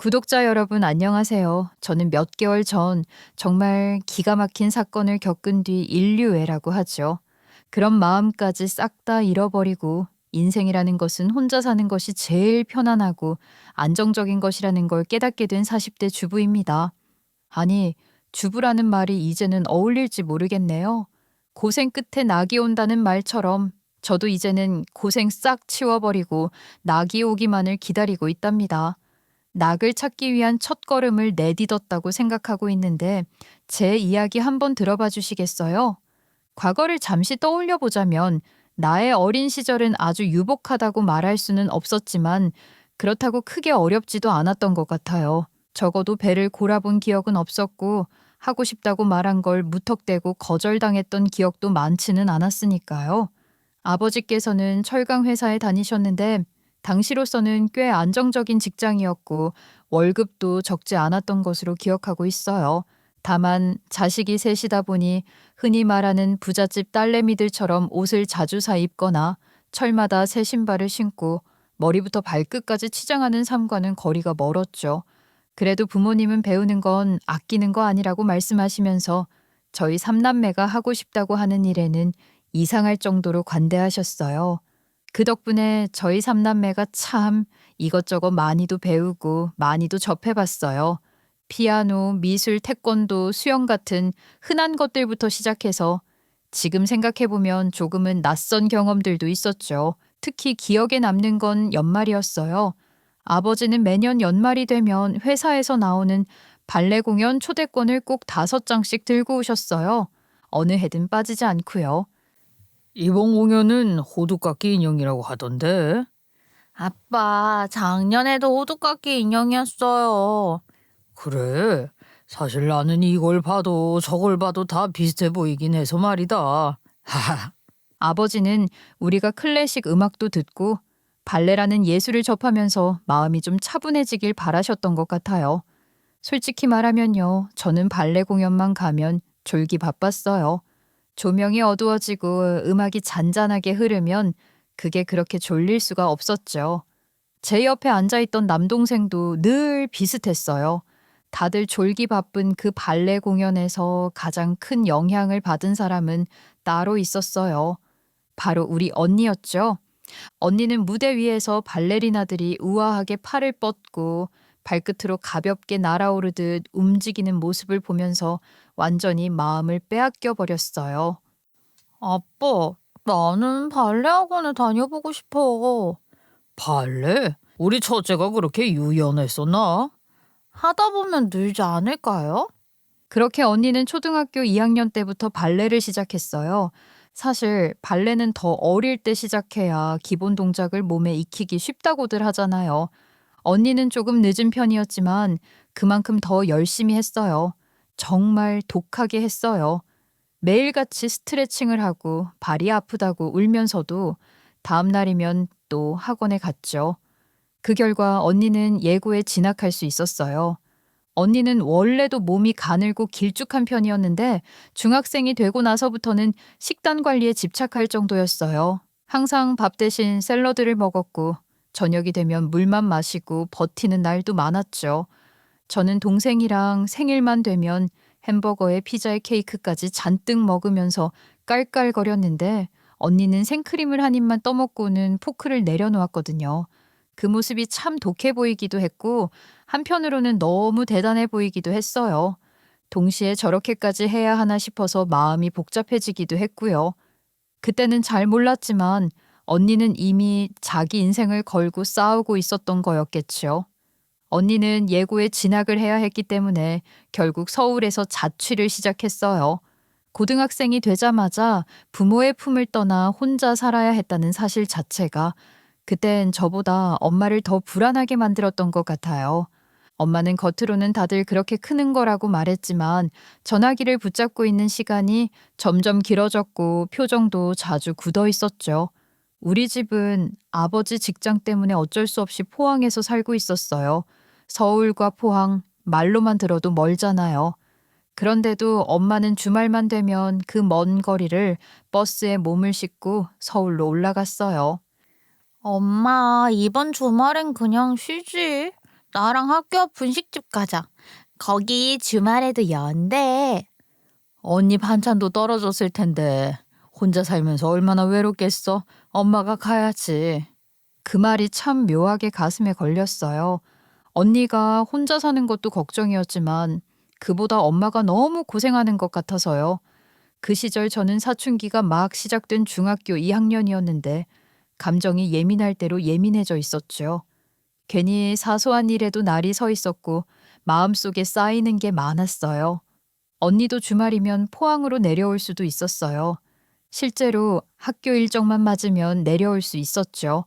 구독자 여러분 안녕하세요. 저는 몇 개월 전 정말 기가 막힌 사건을 겪은 뒤 인류애라고 하죠. 그런 마음까지 싹 다 잃어버리고 인생이라는 것은 혼자 사는 것이 제일 편안하고 안정적인 것이라는 걸 깨닫게 된 40대 주부입니다. 아니, 주부라는 말이 이제는 어울릴지 모르겠네요. 고생 끝에 낙이 온다는 말처럼 저도 이제는 고생 싹 치워버리고 낙이 오기만을 기다리고 있답니다. 낙을 찾기 위한 첫걸음을 내딛었다고 생각하고 있는데 제 이야기 한번 들어봐 주시겠어요? 과거를 잠시 떠올려 보자면 나의 어린 시절은 아주 유복하다고 말할 수는 없었지만 그렇다고 크게 어렵지도 않았던 것 같아요. 적어도 배를 골아본 기억은 없었고 하고 싶다고 말한 걸 무턱대고 거절당했던 기억도 많지는 않았으니까요. 아버지께서는 철강 회사에 다니셨는데 당시로서는 꽤 안정적인 직장이었고 월급도 적지 않았던 것으로 기억하고 있어요. 다만 자식이 셋이다 보니 흔히 말하는 부잣집 딸내미들처럼 옷을 자주 사 입거나 철마다 새 신발을 신고 머리부터 발끝까지 치장하는 삶과는 거리가 멀었죠. 그래도 부모님은 배우는 건 아끼는 거 아니라고 말씀하시면서 저희 삼남매가 하고 싶다고 하는 일에는 이상할 정도로 관대하셨어요. 그 덕분에 저희 삼남매가 참 이것저것 많이도 배우고 많이도 접해봤어요. 피아노, 미술, 태권도, 수영 같은 흔한 것들부터 시작해서 지금 생각해보면 조금은 낯선 경험들도 있었죠. 특히 기억에 남는 건 연말이었어요. 아버지는 매년 연말이 되면 회사에서 나오는 발레 공연 초대권을 꼭 5장씩 들고 오셨어요. 어느 해든 빠지지 않고요. 이번 공연은 호두깎이 인형이라고 하던데. 아빠, 작년에도 호두깎이 인형이었어요. 그래. 사실 나는 이걸 봐도 저걸 봐도 다 비슷해 보이긴 해서 말이다. 하하. 아버지는 우리가 클래식 음악도 듣고 발레라는 예술을 접하면서 마음이 좀 차분해지길 바라셨던 것 같아요. 솔직히 말하면요, 저는 발레 공연만 가면 졸기 바빴어요. 조명이 어두워지고 음악이 잔잔하게 흐르면 그게 그렇게 졸릴 수가 없었죠. 제 옆에 앉아있던 남동생도 늘 비슷했어요. 다들 졸기 바쁜 그 발레 공연에서 가장 큰 영향을 받은 사람은 따로 있었어요. 바로 우리 언니였죠. 언니는 무대 위에서 발레리나들이 우아하게 팔을 뻗고 발끝으로 가볍게 날아오르듯 움직이는 모습을 보면서 완전히 마음을 빼앗겨 버렸어요. 아빠, 나는 발레 학원에 다녀보고 싶어. 발레? 우리 첫째가 그렇게 유연했었나? 하다 보면 늘지 않을까요? 그렇게 언니는 초등학교 2학년 때부터 발레를 시작했어요. 사실 발레는 더 어릴 때 시작해야 기본 동작을 몸에 익히기 쉽다고들 하잖아요. 언니는 조금 늦은 편이었지만 그만큼 더 열심히 했어요. 정말 독하게 했어요. 매일같이 스트레칭을 하고 발이 아프다고 울면서도 다음 날이면 또 학원에 갔죠. 그 결과 언니는 예고에 진학할 수 있었어요. 언니는 원래도 몸이 가늘고 길쭉한 편이었는데 중학생이 되고 나서부터는 식단 관리에 집착할 정도였어요. 항상 밥 대신 샐러드를 먹었고 저녁이 되면 물만 마시고 버티는 날도 많았죠. 저는 동생이랑 생일만 되면 햄버거에 피자에 케이크까지 잔뜩 먹으면서 깔깔거렸는데 언니는 생크림을 한 입만 떠먹고는 포크를 내려놓았거든요. 그 모습이 참 독해 보이기도 했고 한편으로는 너무 대단해 보이기도 했어요. 동시에 저렇게까지 해야 하나 싶어서 마음이 복잡해지기도 했고요. 그때는 잘 몰랐지만 언니는 이미 자기 인생을 걸고 싸우고 있었던 거였겠죠. 언니는 예고에 진학을 해야 했기 때문에 결국 서울에서 자취를 시작했어요. 고등학생이 되자마자 부모의 품을 떠나 혼자 살아야 했다는 사실 자체가 그땐 저보다 엄마를 더 불안하게 만들었던 것 같아요. 엄마는 겉으로는 다들 그렇게 크는 거라고 말했지만 전화기를 붙잡고 있는 시간이 점점 길어졌고 표정도 자주 굳어 있었죠. 우리 집은 아버지 직장 때문에 어쩔 수 없이 포항에서 살고 있었어요. 서울과 포항, 말로만 들어도 멀잖아요. 그런데도 엄마는 주말만 되면 그 먼 거리를 버스에 몸을 싣고 서울로 올라갔어요. 엄마, 이번 주말엔 그냥 쉬지. 나랑 학교 앞 분식집 가자. 거기 주말에도 연대. 언니 반찬도 떨어졌을 텐데 혼자 살면서 얼마나 외롭겠어. 엄마가 가야지. 그 말이 참 묘하게 가슴에 걸렸어요. 언니가 혼자 사는 것도 걱정이었지만 그보다 엄마가 너무 고생하는 것 같아서요. 그 시절 저는 사춘기가 막 시작된 중학교 2학년이었는데 감정이 예민할 대로 예민해져 있었죠. 괜히 사소한 일에도 날이 서 있었고 마음속에 쌓이는 게 많았어요. 언니도 주말이면 포항으로 내려올 수도 있었어요. 실제로 학교 일정만 맞으면 내려올 수 있었죠.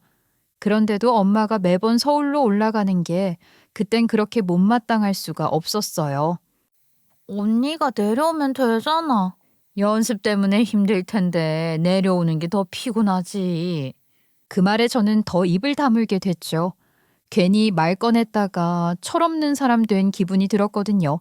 그런데도 엄마가 매번 서울로 올라가는 게 그땐 그렇게 못마땅할 수가 없었어요. 언니가 내려오면 되잖아. 연습 때문에 힘들 텐데 내려오는 게 더 피곤하지. 그 말에 저는 더 입을 다물게 됐죠. 괜히 말 꺼냈다가 철없는 사람 된 기분이 들었거든요.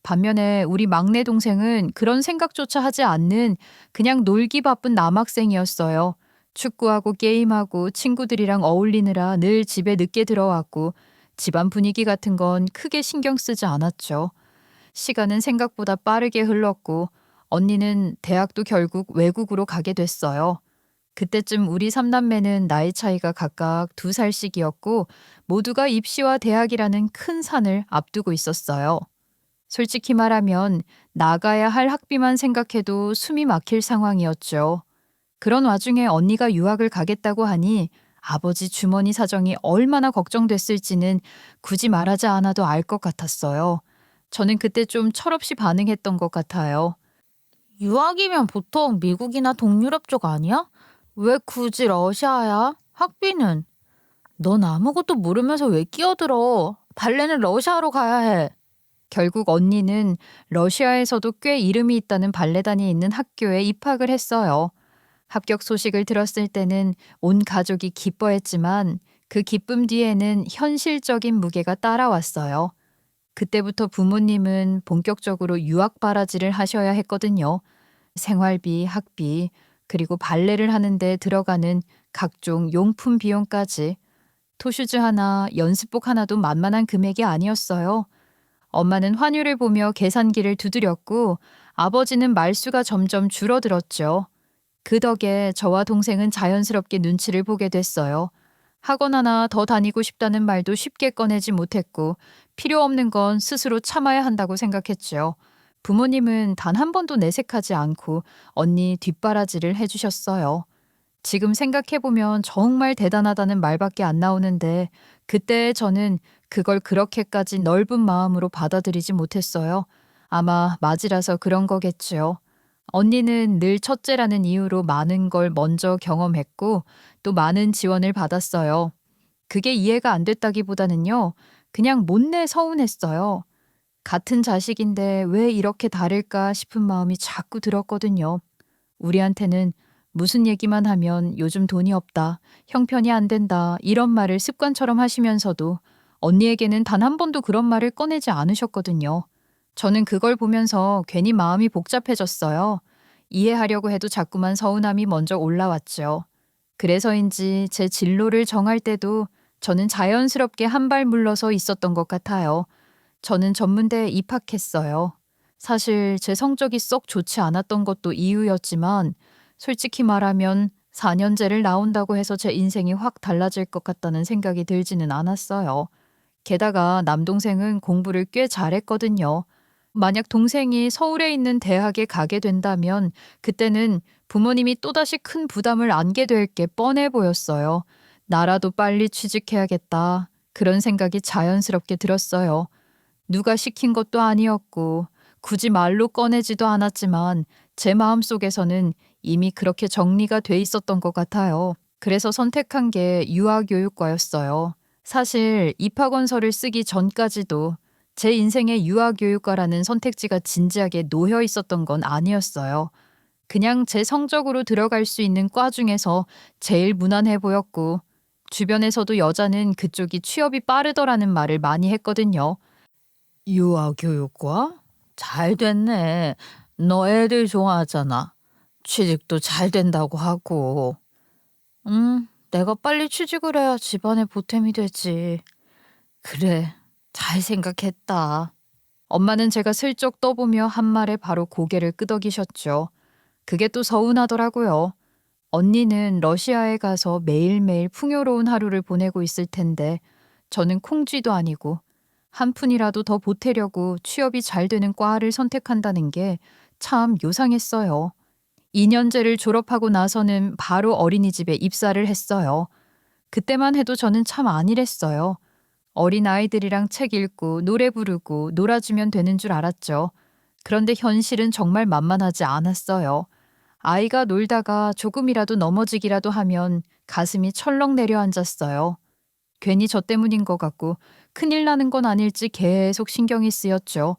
반면에 우리 막내 동생은 그런 생각조차 하지 않는 그냥 놀기 바쁜 남학생이었어요. 축구하고 게임하고 친구들이랑 어울리느라 늘 집에 늦게 들어왔고 집안 분위기 같은 건 크게 신경 쓰지 않았죠. 시간은 생각보다 빠르게 흘렀고 언니는 대학도 결국 외국으로 가게 됐어요. 그때쯤 우리 삼남매는 나이 차이가 각각 2살씩이었고 모두가 입시와 대학이라는 큰 산을 앞두고 있었어요. 솔직히 말하면 나가야 할 학비만 생각해도 숨이 막힐 상황이었죠. 그런 와중에 언니가 유학을 가겠다고 하니 아버지 주머니 사정이 얼마나 걱정됐을지는 굳이 말하지 않아도 알 것 같았어요. 저는 그때 좀 철없이 반응했던 것 같아요. 유학이면 보통 미국이나 동유럽 쪽 아니야? 왜 굳이 러시아야? 학비는? 넌 아무것도 모르면서 왜 끼어들어? 발레는 러시아로 가야 해. 결국 언니는 러시아에서도 꽤 이름이 있다는 발레단이 있는 학교에 입학을 했어요. 합격 소식을 들었을 때는 온 가족이 기뻐했지만 그 기쁨 뒤에는 현실적인 무게가 따라왔어요. 그때부터 부모님은 본격적으로 유학 바라지를 하셔야 했거든요. 생활비, 학비, 그리고 발레를 하는데 들어가는 각종 용품 비용까지. 토슈즈 하나, 연습복 하나도 만만한 금액이 아니었어요. 엄마는 환율을 보며 계산기를 두드렸고 아버지는 말수가 점점 줄어들었죠. 그 덕에 저와 동생은 자연스럽게 눈치를 보게 됐어요. 학원 하나 더 다니고 싶다는 말도 쉽게 꺼내지 못했고 필요 없는 건 스스로 참아야 한다고 생각했죠. 부모님은 단 한 번도 내색하지 않고 언니 뒷바라지를 해주셨어요. 지금 생각해보면 정말 대단하다는 말밖에 안 나오는데 그때 저는 그걸 그렇게까지 넓은 마음으로 받아들이지 못했어요. 아마 맞이라서 그런 거겠죠. 언니는 늘 첫째라는 이유로 많은 걸 먼저 경험했고 또 많은 지원을 받았어요. 그게 이해가 안 됐다기보다는요. 그냥 못내 서운했어요. 같은 자식인데 왜 이렇게 다를까 싶은 마음이 자꾸 들었거든요. 우리한테는 무슨 얘기만 하면 요즘 돈이 없다, 형편이 안 된다 이런 말을 습관처럼 하시면서도 언니에게는 단 한 번도 그런 말을 꺼내지 않으셨거든요. 저는 그걸 보면서 괜히 마음이 복잡해졌어요. 이해하려고 해도 자꾸만 서운함이 먼저 올라왔죠. 그래서인지 제 진로를 정할 때도 저는 자연스럽게 한 발 물러서 있었던 것 같아요. 저는 전문대에 입학했어요. 사실 제 성적이 썩 좋지 않았던 것도 이유였지만 솔직히 말하면 4년제를 나온다고 해서 제 인생이 확 달라질 것 같다는 생각이 들지는 않았어요. 게다가 남동생은 공부를 꽤 잘했거든요. 만약 동생이 서울에 있는 대학에 가게 된다면 그때는 부모님이 또다시 큰 부담을 안게 될 게 뻔해 보였어요. 나라도 빨리 취직해야겠다. 그런 생각이 자연스럽게 들었어요. 누가 시킨 것도 아니었고 굳이 말로 꺼내지도 않았지만 제 마음속에서는 이미 그렇게 정리가 돼 있었던 것 같아요. 그래서 선택한 게 유아교육과였어요. 사실 입학원서를 쓰기 전까지도 제 인생에 유아교육과라는 선택지가 진지하게 놓여 있었던 건 아니었어요. 그냥 제 성적으로 들어갈 수 있는 과 중에서 제일 무난해 보였고 주변에서도 여자는 그쪽이 취업이 빠르더라는 말을 많이 했거든요. 유아교육과? 잘 됐네. 너 애들 좋아하잖아. 취직도 잘 된다고 하고. 내가 빨리 취직을 해야 집안에 보탬이 되지. 그래, 잘 생각했다. 엄마는 제가 슬쩍 떠보며 한 말에 바로 고개를 끄덕이셨죠. 그게 또 서운하더라고요. 언니는 러시아에 가서 매일매일 풍요로운 하루를 보내고 있을 텐데 저는 콩쥐도 아니고 한 푼이라도 더 보태려고 취업이 잘 되는 과를 선택한다는 게 참 요상했어요. 2년제를 졸업하고 나서는 바로 어린이집에 입사를 했어요. 그때만 해도 저는 참 안일했어요. 어린 아이들이랑 책 읽고 노래 부르고 놀아주면 되는 줄 알았죠. 그런데 현실은 정말 만만하지 않았어요. 아이가 놀다가 조금이라도 넘어지기라도 하면 가슴이 철렁 내려앉았어요. 괜히 저 때문인 것 같고 큰일 나는 건 아닐지 계속 신경이 쓰였죠.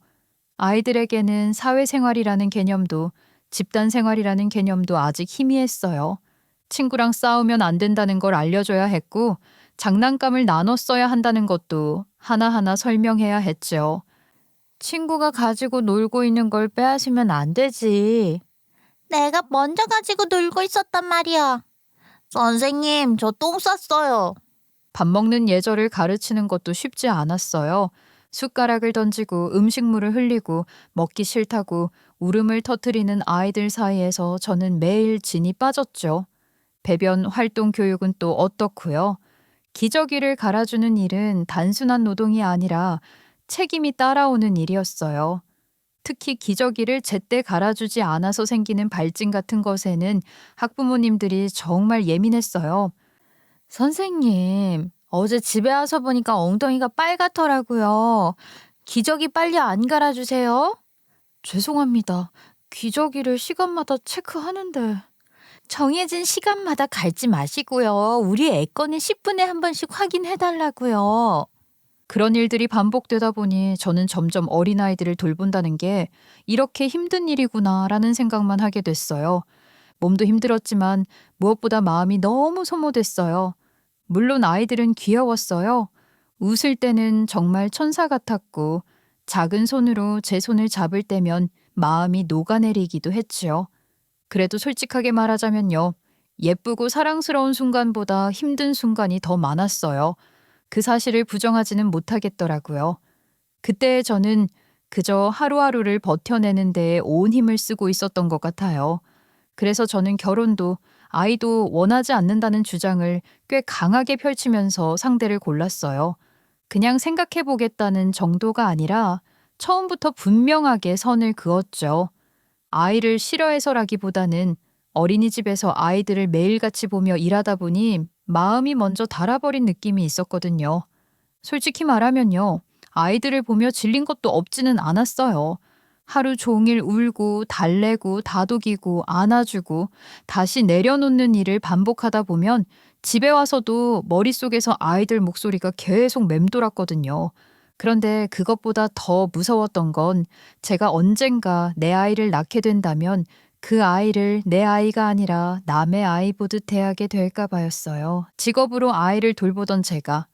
아이들에게는 사회생활이라는 개념도 집단 생활이라는 개념도 아직 희미했어요. 친구랑 싸우면 안 된다는 걸 알려줘야 했고 장난감을 나눠 써야 한다는 것도 하나하나 설명해야 했죠. 친구가 가지고 놀고 있는 걸 빼앗으면 안 되지. 내가 먼저 가지고 놀고 있었단 말이야. 선생님, 저 똥 쌌어요. 밥 먹는 예절을 가르치는 것도 쉽지 않았어요. 숟가락을 던지고 음식물을 흘리고 먹기 싫다고 울음을 터뜨리는 아이들 사이에서 저는 매일 진이 빠졌죠. 배변 활동 교육은 또 어떻고요? 기저귀를 갈아주는 일은 단순한 노동이 아니라 책임이 따라오는 일이었어요. 특히 기저귀를 제때 갈아주지 않아서 생기는 발진 같은 것에는 학부모님들이 정말 예민했어요. 선생님, 어제 집에 와서 보니까 엉덩이가 빨갛더라고요. 기저귀 빨리 안 갈아주세요. 죄송합니다. 기저귀를 시간마다 체크하는데. 정해진 시간마다 갈지 마시고요. 우리 애 거는 10분에 한 번씩 확인해달라고요. 그런 일들이 반복되다 보니 저는 점점 어린아이들을 돌본다는 게 이렇게 힘든 일이구나라는 생각만 하게 됐어요. 몸도 힘들었지만 무엇보다 마음이 너무 소모됐어요. 물론 아이들은 귀여웠어요. 웃을 때는 정말 천사 같았고 작은 손으로 제 손을 잡을 때면 마음이 녹아내리기도 했지요. 그래도 솔직하게 말하자면요. 예쁘고 사랑스러운 순간보다 힘든 순간이 더 많았어요. 그 사실을 부정하지는 못하겠더라고요. 그때 저는 그저 하루하루를 버텨내는 데에 온 힘을 쓰고 있었던 것 같아요. 그래서 저는 결혼도 아이도 원하지 않는다는 주장을 꽤 강하게 펼치면서 상대를 골랐어요. 그냥 생각해 보겠다는 정도가 아니라 처음부터 분명하게 선을 그었죠. 아이를 싫어해서라기보다는 어린이집에서 아이들을 매일같이 보며 일하다 보니 마음이 먼저 닳아버린 느낌이 있었거든요. 솔직히 말하면요. 아이들을 보며 질린 것도 없지는 않았어요. 하루 종일 울고 달래고 다독이고 안아주고 다시 내려놓는 일을 반복하다 보면 집에 와서도 머릿속에서 아이들 목소리가 계속 맴돌았거든요. 그런데 그것보다 더 무서웠던 건 제가 언젠가 내 아이를 낳게 된다면 그 아이를 내 아이가 아니라 남의 아이 보듯 대하게 될까 봐였어요. 직업으로 아이를 돌보던 제가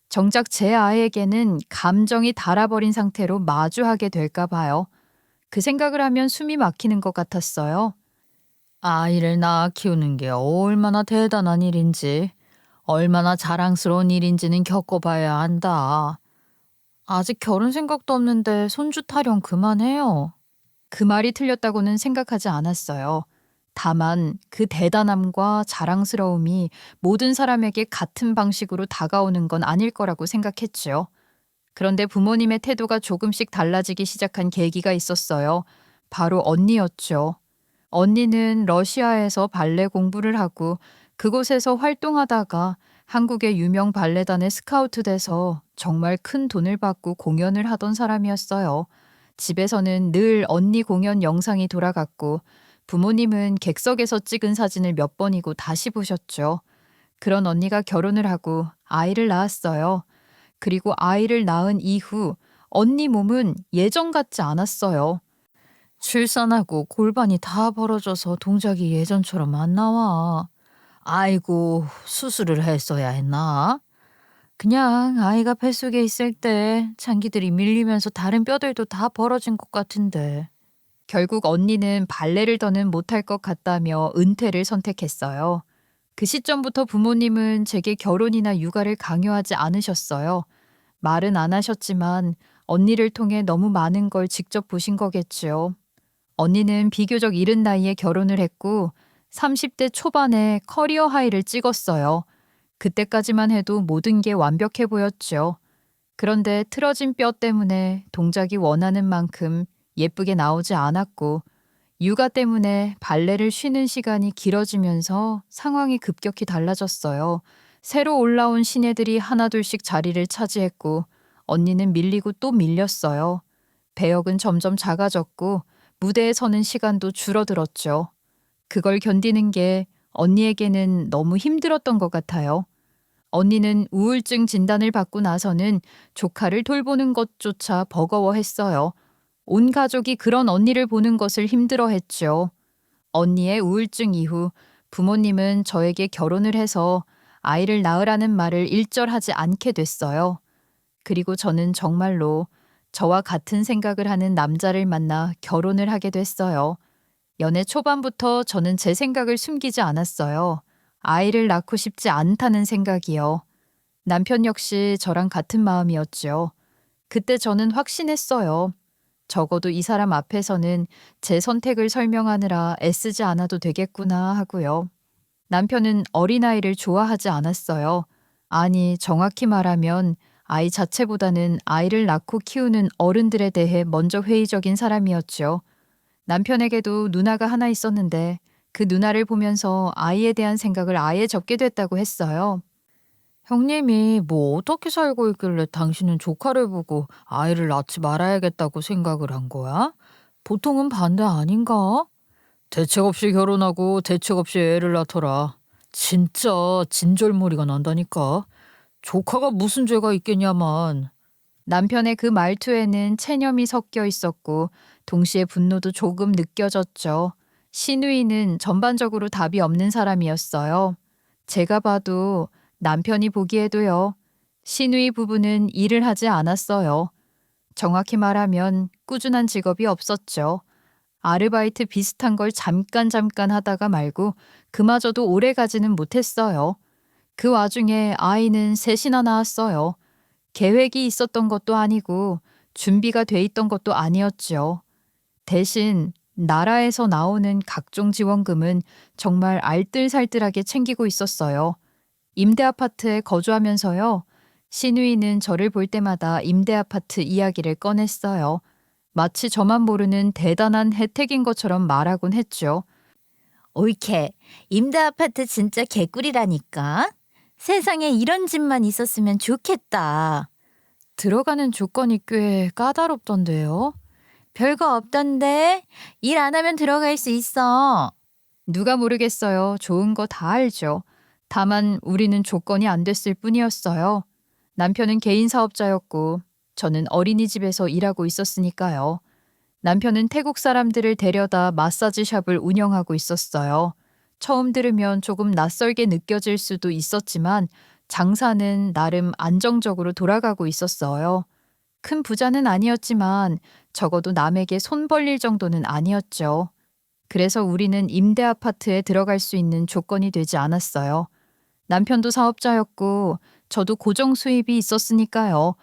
정작 제 아이에게는 감정이 닳아버린 상태로 마주하게 될까 봐요. 그 생각을 하면 숨이 막히는 것 같았어요. 아이를 낳아 키우는 게 얼마나 대단한 일인지, 얼마나 자랑스러운 일인지는 겪어봐야 한다. 아직 결혼 생각도 없는데 손주 타령 그만해요. 그 말이 틀렸다고는 생각하지 않았어요. 다만 그 대단함과 자랑스러움이 모든 사람에게 같은 방식으로 다가오는 건 아닐 거라고 생각했지요. 그런데 부모님의 태도가 조금씩 달라지기 시작한 계기가 있었어요. 바로 언니였죠. 언니는 러시아에서 발레 공부를 하고 그곳에서 활동하다가 한국의 유명 발레단에 스카우트 돼서 정말 큰 돈을 받고 공연을 하던 사람이었어요. 집에서는 늘 언니 공연 영상이 돌아갔고 부모님은 객석에서 찍은 사진을 몇 번이고 다시 보셨죠. 그런 언니가 결혼을 하고 아이를 낳았어요. 그리고 아이를 낳은 이후 언니 몸은 예전 같지 않았어요. 출산하고 골반이 다 벌어져서 동작이 예전처럼 안 나와. 아이고, 수술을 했어야 했나? 그냥 아이가 뱃속에 있을 때 장기들이 밀리면서 다른 뼈들도 다 벌어진 것 같은데. 결국 언니는 발레를 더는 못할 것 같다며 은퇴를 선택했어요. 그 시점부터 부모님은 제게 결혼이나 육아를 강요하지 않으셨어요. 말은 안 하셨지만 언니를 통해 너무 많은 걸 직접 보신 거겠지요. 언니는 비교적 이른 나이에 결혼을 했고 30대 초반에 커리어 하이를 찍었어요. 그때까지만 해도 모든 게 완벽해 보였죠. 그런데 틀어진 뼈 때문에 동작이 원하는 만큼 예쁘게 나오지 않았고 육아 때문에 발레를 쉬는 시간이 길어지면서 상황이 급격히 달라졌어요. 새로 올라온 신예들이 하나둘씩 자리를 차지했고 언니는 밀리고 또 밀렸어요. 배역은 점점 작아졌고 무대에 서는 시간도 줄어들었죠. 그걸 견디는 게 언니에게는 너무 힘들었던 것 같아요. 언니는 우울증 진단을 받고 나서는 조카를 돌보는 것조차 버거워했어요. 온 가족이 그런 언니를 보는 것을 힘들어했죠. 언니의 우울증 이후 부모님은 저에게 결혼을 해서 아이를 낳으라는 말을 일절하지 않게 됐어요. 그리고 저는 정말로 저와 같은 생각을 하는 남자를 만나 결혼을 하게 됐어요. 연애 초반부터 저는 제 생각을 숨기지 않았어요. 아이를 낳고 싶지 않다는 생각이요. 남편 역시 저랑 같은 마음이었죠. 그때 저는 확신했어요. 적어도 이 사람 앞에서는 제 선택을 설명하느라 애쓰지 않아도 되겠구나 하고요. 남편은 어린아이를 좋아하지 않았어요. 아니, 정확히 말하면 아이 자체보다는 아이를 낳고 키우는 어른들에 대해 먼저 회의적인 사람이었죠. 남편에게도 누나가 하나 있었는데 그 누나를 보면서 아이에 대한 생각을 아예 접게 됐다고 했어요. 형님이 뭐 어떻게 살고 있길래 당신은 조카를 보고 아이를 낳지 말아야겠다고 생각을 한 거야? 보통은 반대 아닌가? 대책 없이 결혼하고 대책 없이 애를 낳더라. 진짜 진절머리가 난다니까. 조카가 무슨 죄가 있겠냐만. 남편의 그 말투에는 체념이 섞여 있었고 동시에 분노도 조금 느껴졌죠. 신우이는 전반적으로 답이 없는 사람이었어요. 제가 봐도 남편이 보기에도요. 신우이 부부는 일을 하지 않았어요. 정확히 말하면 꾸준한 직업이 없었죠. 아르바이트 비슷한 걸 잠깐 하다가 말고 그마저도 오래 가지는 못했어요. 그 와중에 아이는 셋이나 낳았어요. 계획이 있었던 것도 아니고 준비가 돼 있던 것도 아니었죠. 대신 나라에서 나오는 각종 지원금은 정말 알뜰살뜰하게 챙기고 있었어요. 임대아파트에 거주하면서요. 신우이는 저를 볼 때마다 임대아파트 이야기를 꺼냈어요. 마치 저만 모르는 대단한 혜택인 것처럼 말하곤 했죠. 옳게. 임대아파트 진짜 개꿀이라니까. 세상에 이런 집만 있었으면 좋겠다. 들어가는 조건이 꽤 까다롭던데요. 별거 없던데 일 안 하면 들어갈 수 있어. 누가 모르겠어요. 좋은 거 다 알죠. 다만 우리는 조건이 안 됐을 뿐이었어요. 남편은 개인 사업자였고 저는 어린이집에서 일하고 있었으니까요. 남편은 태국 사람들을 데려다 마사지 샵을 운영하고 있었어요. 처음 들으면 조금 낯설게 느껴질 수도 있었지만 장사는 나름 안정적으로 돌아가고 있었어요. 큰 부자는 아니었지만 적어도 남에게 손 벌릴 정도는 아니었죠. 그래서 우리는 임대 아파트에 들어갈 수 있는 조건이 되지 않았어요. 남편도 사업자였고 저도 고정 수입이 있었으니까요.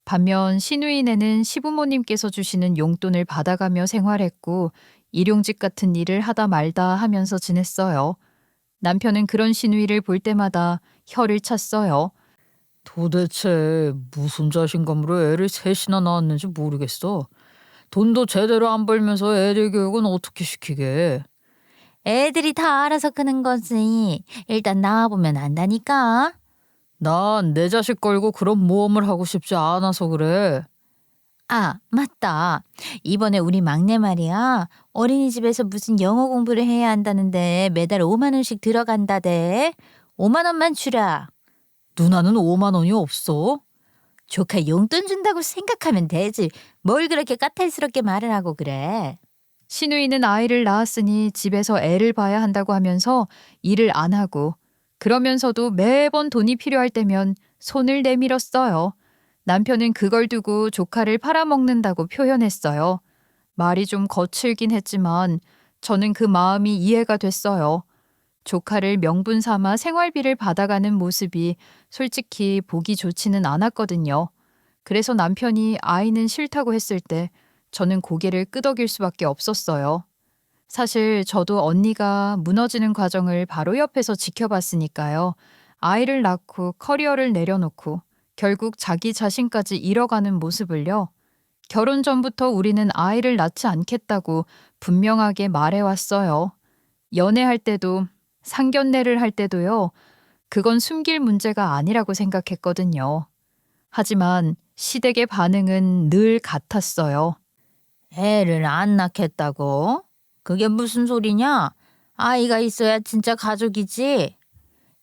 반면 시누이네는 시부모님께서 주시는 용돈을 받아가며 생활했고 일용직 같은 일을 하다 말다 하면서 지냈어요. 남편은 그런 시누이를 볼 때마다 혀를 찼어요. 도대체 무슨 자신감으로 애를 셋이나 낳았는지 모르겠어. 돈도 제대로 안 벌면서 애들 교육은 어떻게 시키게. 애들이 다 알아서 크는 거지. 일단 나와보면 안다니까. 난 내 자식 걸고 그런 모험을 하고 싶지 않아서 그래. 아, 맞다. 이번에 우리 막내 말이야. 어린이집에서 무슨 영어 공부를 해야 한다는데 매달 5만 원씩 들어간다대. 5만 원만 주라. 누나는 5만 원이 없어? 조카 용돈 준다고 생각하면 되지. 뭘 그렇게 까탈스럽게 말을 하고 그래. 시누이는 아이를 낳았으니 집에서 애를 봐야 한다고 하면서 일을 안 하고 그러면서도 매번 돈이 필요할 때면 손을 내밀었어요. 남편은 그걸 두고 조카를 팔아먹는다고 표현했어요. 말이 좀 거칠긴 했지만 저는 그 마음이 이해가 됐어요. 조카를 명분 삼아 생활비를 받아가는 모습이 솔직히 보기 좋지는 않았거든요. 그래서 남편이 아이는 싫다고 했을 때 저는 고개를 끄덕일 수밖에 없었어요. 사실 저도 언니가 무너지는 과정을 바로 옆에서 지켜봤으니까요. 아이를 낳고 커리어를 내려놓고 결국 자기 자신까지 잃어가는 모습을요. 결혼 전부터 우리는 아이를 낳지 않겠다고 분명하게 말해왔어요. 연애할 때도 상견례를 할 때도요. 그건 숨길 문제가 아니라고 생각했거든요. 하지만 시댁의 반응은 늘 같았어요. 애를 안 낳겠다고? 그게 무슨 소리냐? 아이가 있어야 진짜 가족이지.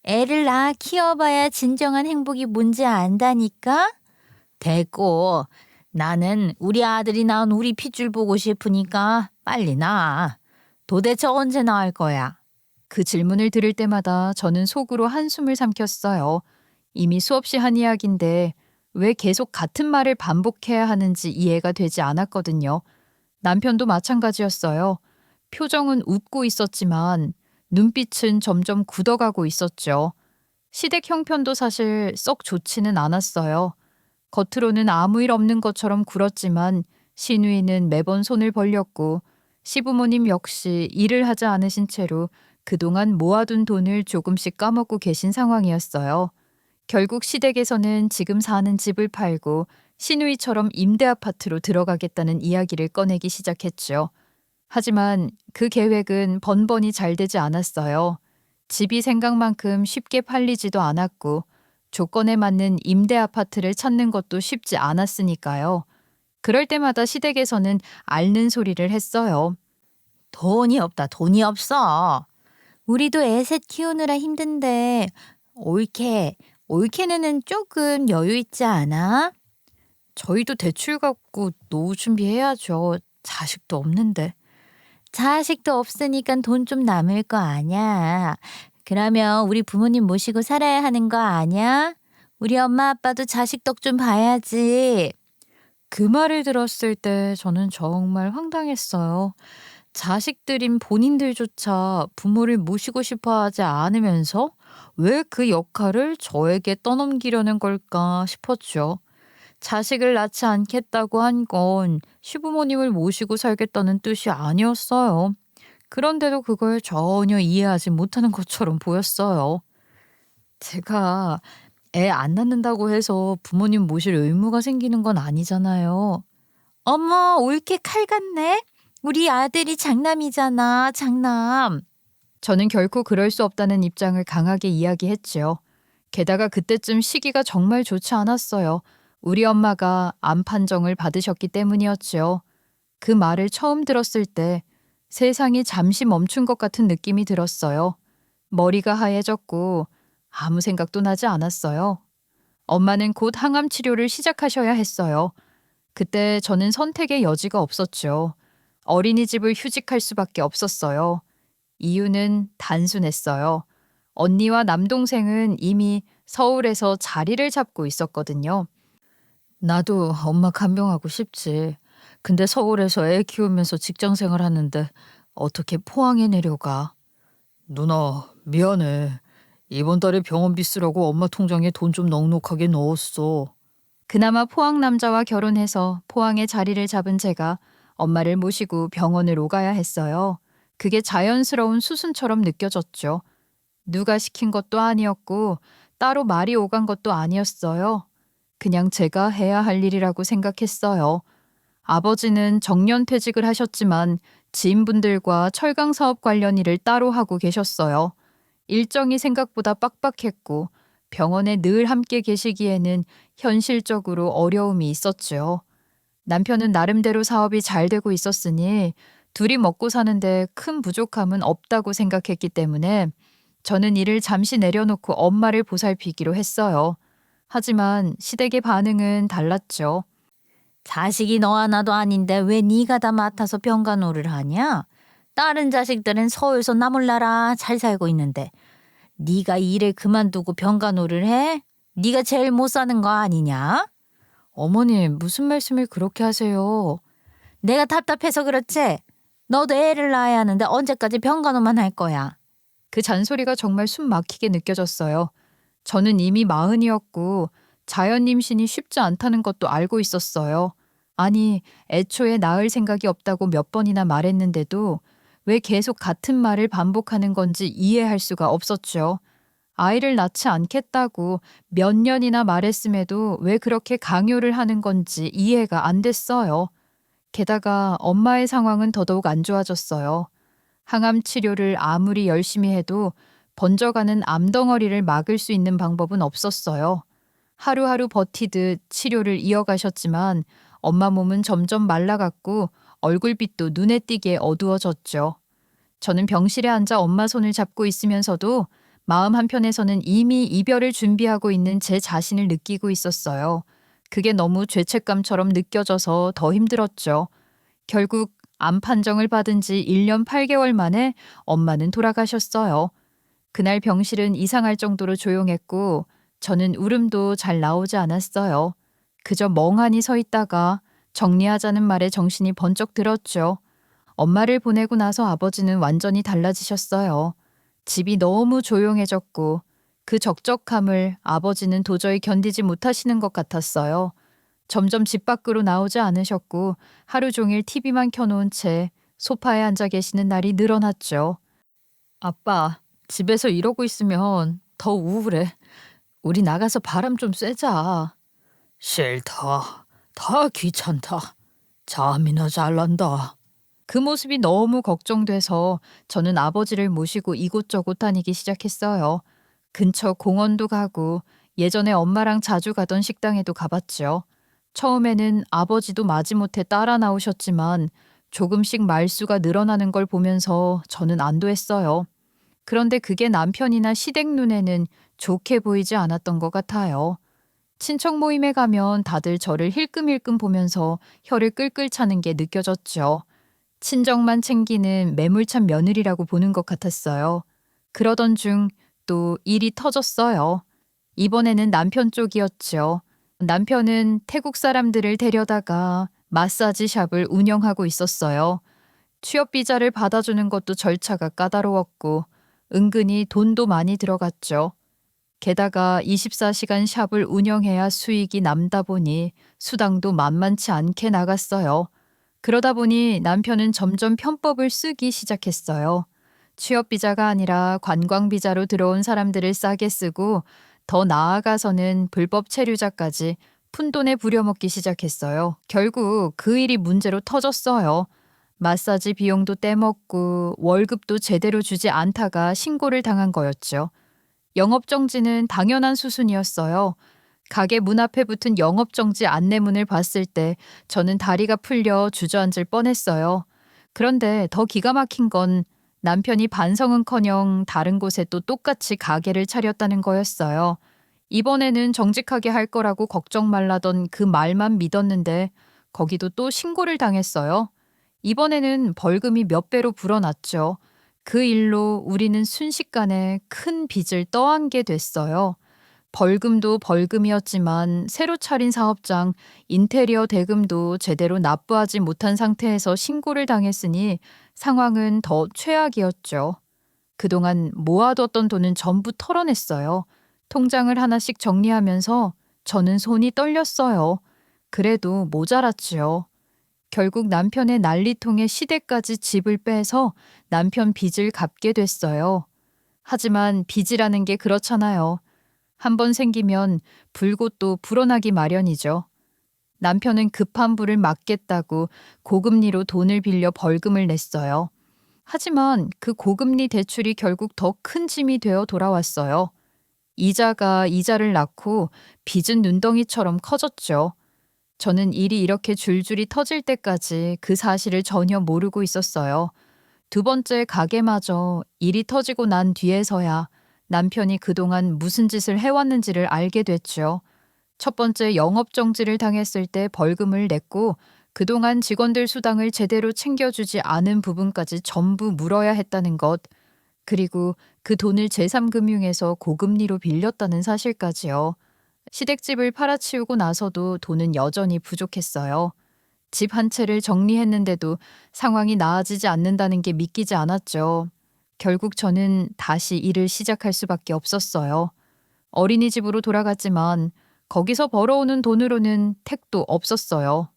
애를 낳아 키워봐야 진정한 행복이 뭔지 안다니까? 됐고, 나는 우리 아들이 낳은 우리 핏줄 보고 싶으니까 빨리 낳아. 도대체 언제 낳을 거야? 그 질문을 들을 때마다 저는 속으로 한숨을 삼켰어요. 이미 수없이 한 이야기인데 왜 계속 같은 말을 반복해야 하는지 이해가 되지 않았거든요. 남편도 마찬가지였어요. 표정은 웃고 있었지만 눈빛은 점점 굳어가고 있었죠. 시댁 형편도 사실 썩 좋지는 않았어요. 겉으로는 아무 일 없는 것처럼 굴었지만 시누이는 매번 손을 벌렸고 시부모님 역시 일을 하지 않으신 채로 그동안 모아둔 돈을 조금씩 까먹고 계신 상황이었어요. 결국 시댁에서는 지금 사는 집을 팔고 시누이처럼 임대 아파트로 들어가겠다는 이야기를 꺼내기 시작했죠. 하지만 그 계획은 번번이 잘 되지 않았어요. 집이 생각만큼 쉽게 팔리지도 않았고 조건에 맞는 임대 아파트를 찾는 것도 쉽지 않았으니까요. 그럴 때마다 시댁에서는 앓는 소리를 했어요. 돈이 없다, 돈이 없어. 우리도 애셋 키우느라 힘든데 올케는 조금 여유 있지 않아? 저희도 대출 갚고 노후 준비해야죠. 자식도 없는데. 자식도 없으니까 돈 좀 남을 거 아냐. 그러면 우리 부모님 모시고 살아야 하는 거 아냐? 우리 엄마 아빠도 자식 덕 좀 봐야지. 그 말을 들었을 때 저는 정말 황당했어요. 자식들인 본인들조차 부모를 모시고 싶어 하지 않으면서 왜 그 역할을 저에게 떠넘기려는 걸까 싶었죠. 자식을 낳지 않겠다고 한 건 시부모님을 모시고 살겠다는 뜻이 아니었어요. 그런데도 그걸 전혀 이해하지 못하는 것처럼 보였어요. 제가 애 안 낳는다고 해서 부모님 모실 의무가 생기는 건 아니잖아요. 어머, 올케 칼 같네? 우리 아들이 장남이잖아, 장남. 저는 결코 그럴 수 없다는 입장을 강하게 이야기했지요. 게다가 그때쯤 시기가 정말 좋지 않았어요. 우리 엄마가 암 판정을 받으셨기 때문이었지요. 그 말을 처음 들었을 때 세상이 잠시 멈춘 것 같은 느낌이 들었어요. 머리가 하얘졌고 아무 생각도 나지 않았어요. 엄마는 곧 항암 치료를 시작하셔야 했어요. 그때 저는 선택의 여지가 없었죠. 어린이집을 휴직할 수밖에 없었어요. 이유는 단순했어요. 언니와 남동생은 이미 서울에서 자리를 잡고 있었거든요. 나도 엄마 간병하고 싶지. 근데 서울에서 애 키우면서 직장 생활하는데 어떻게 포항에 내려가? 누나, 미안해. 이번 달에 병원비 쓰라고 엄마 통장에 돈 좀 넉넉하게 넣었어. 그나마 포항 남자와 결혼해서 포항에 자리를 잡은 제가 엄마를 모시고 병원을 오가야 했어요. 그게 자연스러운 수순처럼 느껴졌죠. 누가 시킨 것도 아니었고 따로 말이 오간 것도 아니었어요. 그냥 제가 해야 할 일이라고 생각했어요. 아버지는 정년퇴직을 하셨지만 지인분들과 철강 사업 관련 일을 따로 하고 계셨어요. 일정이 생각보다 빡빡했고 병원에 늘 함께 계시기에는 현실적으로 어려움이 있었죠. 남편은 나름대로 사업이 잘 되고 있었으니 둘이 먹고 사는데 큰 부족함은 없다고 생각했기 때문에 저는 일을 잠시 내려놓고 엄마를 보살피기로 했어요. 하지만 시댁의 반응은 달랐죠. 자식이 너 하나도 아닌데 왜 네가 다 맡아서 병간호를 하냐? 다른 자식들은 서울서 나몰라라 잘 살고 있는데 네가 일을 그만두고 병간호를 해? 네가 제일 못 사는 거 아니냐? 어머님, 무슨 말씀을 그렇게 하세요? 내가 답답해서 그렇지? 너도 애를 낳아야 하는데 언제까지 병간호만 할 거야? 그 잔소리가 정말 숨 막히게 느껴졌어요. 저는 이미 40이었고 자연 임신이 쉽지 않다는 것도 알고 있었어요. 아니, 애초에 낳을 생각이 없다고 몇 번이나 말했는데도 왜 계속 같은 말을 반복하는 건지 이해할 수가 없었죠. 아이를 낳지 않겠다고 몇 년이나 말했음에도 왜 그렇게 강요를 하는 건지 이해가 안 됐어요. 게다가 엄마의 상황은 더더욱 안 좋아졌어요. 항암 치료를 아무리 열심히 해도 번져가는 암덩어리를 막을 수 있는 방법은 없었어요. 하루하루 버티듯 치료를 이어가셨지만 엄마 몸은 점점 말라갔고 얼굴빛도 눈에 띄게 어두워졌죠. 저는 병실에 앉아 엄마 손을 잡고 있으면서도 마음 한편에서는 이미 이별을 준비하고 있는 제 자신을 느끼고 있었어요. 그게 너무 죄책감처럼 느껴져서 더 힘들었죠. 결국 암 판정을 받은 지 1년 8개월 만에 엄마는 돌아가셨어요. 그날 병실은 이상할 정도로 조용했고 저는 울음도 잘 나오지 않았어요. 그저 멍하니 서 있다가 정리하자는 말에 정신이 번쩍 들었죠. 엄마를 보내고 나서 아버지는 완전히 달라지셨어요. 집이 너무 조용해졌고 그 적적함을 아버지는 도저히 견디지 못하시는 것 같았어요. 점점 집 밖으로 나오지 않으셨고 하루 종일 TV만 켜놓은 채 소파에 앉아 계시는 날이 늘어났죠. 아빠, 집에서 이러고 있으면 더 우울해. 우리 나가서 바람 좀 쐬자. 싫다. 다 귀찮다. 잠이나 잘란다. 그 모습이 너무 걱정돼서 저는 아버지를 모시고 이곳저곳 다니기 시작했어요. 근처 공원도 가고 예전에 엄마랑 자주 가던 식당에도 가봤죠. 처음에는 아버지도 마지못해 따라 나오셨지만 조금씩 말수가 늘어나는 걸 보면서 저는 안도했어요. 그런데 그게 남편이나 시댁 눈에는 좋게 보이지 않았던 것 같아요. 친척 모임에 가면 다들 저를 힐끔힐끔 보면서 혀를 끌끌 차는 게 느껴졌죠. 친정만 챙기는 매몰찬 며느리라고 보는 것 같았어요. 그러던 중 또 일이 터졌어요. 이번에는 남편 쪽이었죠. 남편은 태국 사람들을 데려다가 마사지 샵을 운영하고 있었어요. 취업 비자를 받아주는 것도 절차가 까다로웠고 은근히 돈도 많이 들어갔죠. 게다가 24시간 샵을 운영해야 수익이 남다 보니 수당도 만만치 않게 나갔어요. 그러다 보니 남편은 점점 편법을 쓰기 시작했어요. 취업 비자가 아니라 관광 비자로 들어온 사람들을 싸게 쓰고 더 나아가서는 불법 체류자까지 푼돈에 부려먹기 시작했어요. 결국 그 일이 문제로 터졌어요. 마사지 비용도 떼먹고 월급도 제대로 주지 않다가 신고를 당한 거였죠. 영업정지는 당연한 수순이었어요. 가게 문 앞에 붙은 영업정지 안내문을 봤을 때 저는 다리가 풀려 주저앉을 뻔했어요. 그런데 더 기가 막힌 건 남편이 반성은커녕 다른 곳에 또 똑같이 가게를 차렸다는 거였어요. 이번에는 정직하게 할 거라고 걱정 말라던 그 말만 믿었는데 거기도 또 신고를 당했어요. 이번에는 벌금이 몇 배로 불어났죠. 그 일로 우리는 순식간에 큰 빚을 떠안게 됐어요. 벌금도 벌금이었지만 새로 차린 사업장 인테리어 대금도 제대로 납부하지 못한 상태에서 신고를 당했으니 상황은 더 최악이었죠. 그동안 모아뒀던 돈은 전부 털어냈어요. 통장을 하나씩 정리하면서 저는 손이 떨렸어요. 그래도 모자랐지요. 결국 남편의 난리통에 시댁까지 집을 빼서 남편 빚을 갚게 됐어요. 하지만 빚이라는 게 그렇잖아요. 한번 생기면 불고 또 불어나기 마련이죠. 남편은 급한 불을 막겠다고 고금리로 돈을 빌려 벌금을 냈어요. 하지만 그 고금리 대출이 결국 더 큰 짐이 되어 돌아왔어요. 이자가 이자를 낳고 빚은 눈덩이처럼 커졌죠. 저는 일이 이렇게 줄줄이 터질 때까지 그 사실을 전혀 모르고 있었어요. 두 번째 가게마저 일이 터지고 난 뒤에서야 남편이 그동안 무슨 짓을 해왔는지를 알게 됐죠. 첫 번째 영업정지를 당했을 때 벌금을 냈고 그동안 직원들 수당을 제대로 챙겨주지 않은 부분까지 전부 물어야 했다는 것, 그리고 그 돈을 제3금융에서 고금리로 빌렸다는 사실까지요. 시댁집을 팔아치우고 나서도 돈은 여전히 부족했어요. 집 한 채를 정리했는데도 상황이 나아지지 않는다는 게 믿기지 않았죠. 결국 저는 다시 일을 시작할 수밖에 없었어요. 어린이집으로 돌아갔지만 거기서 벌어오는 돈으로는 택도 없었어요.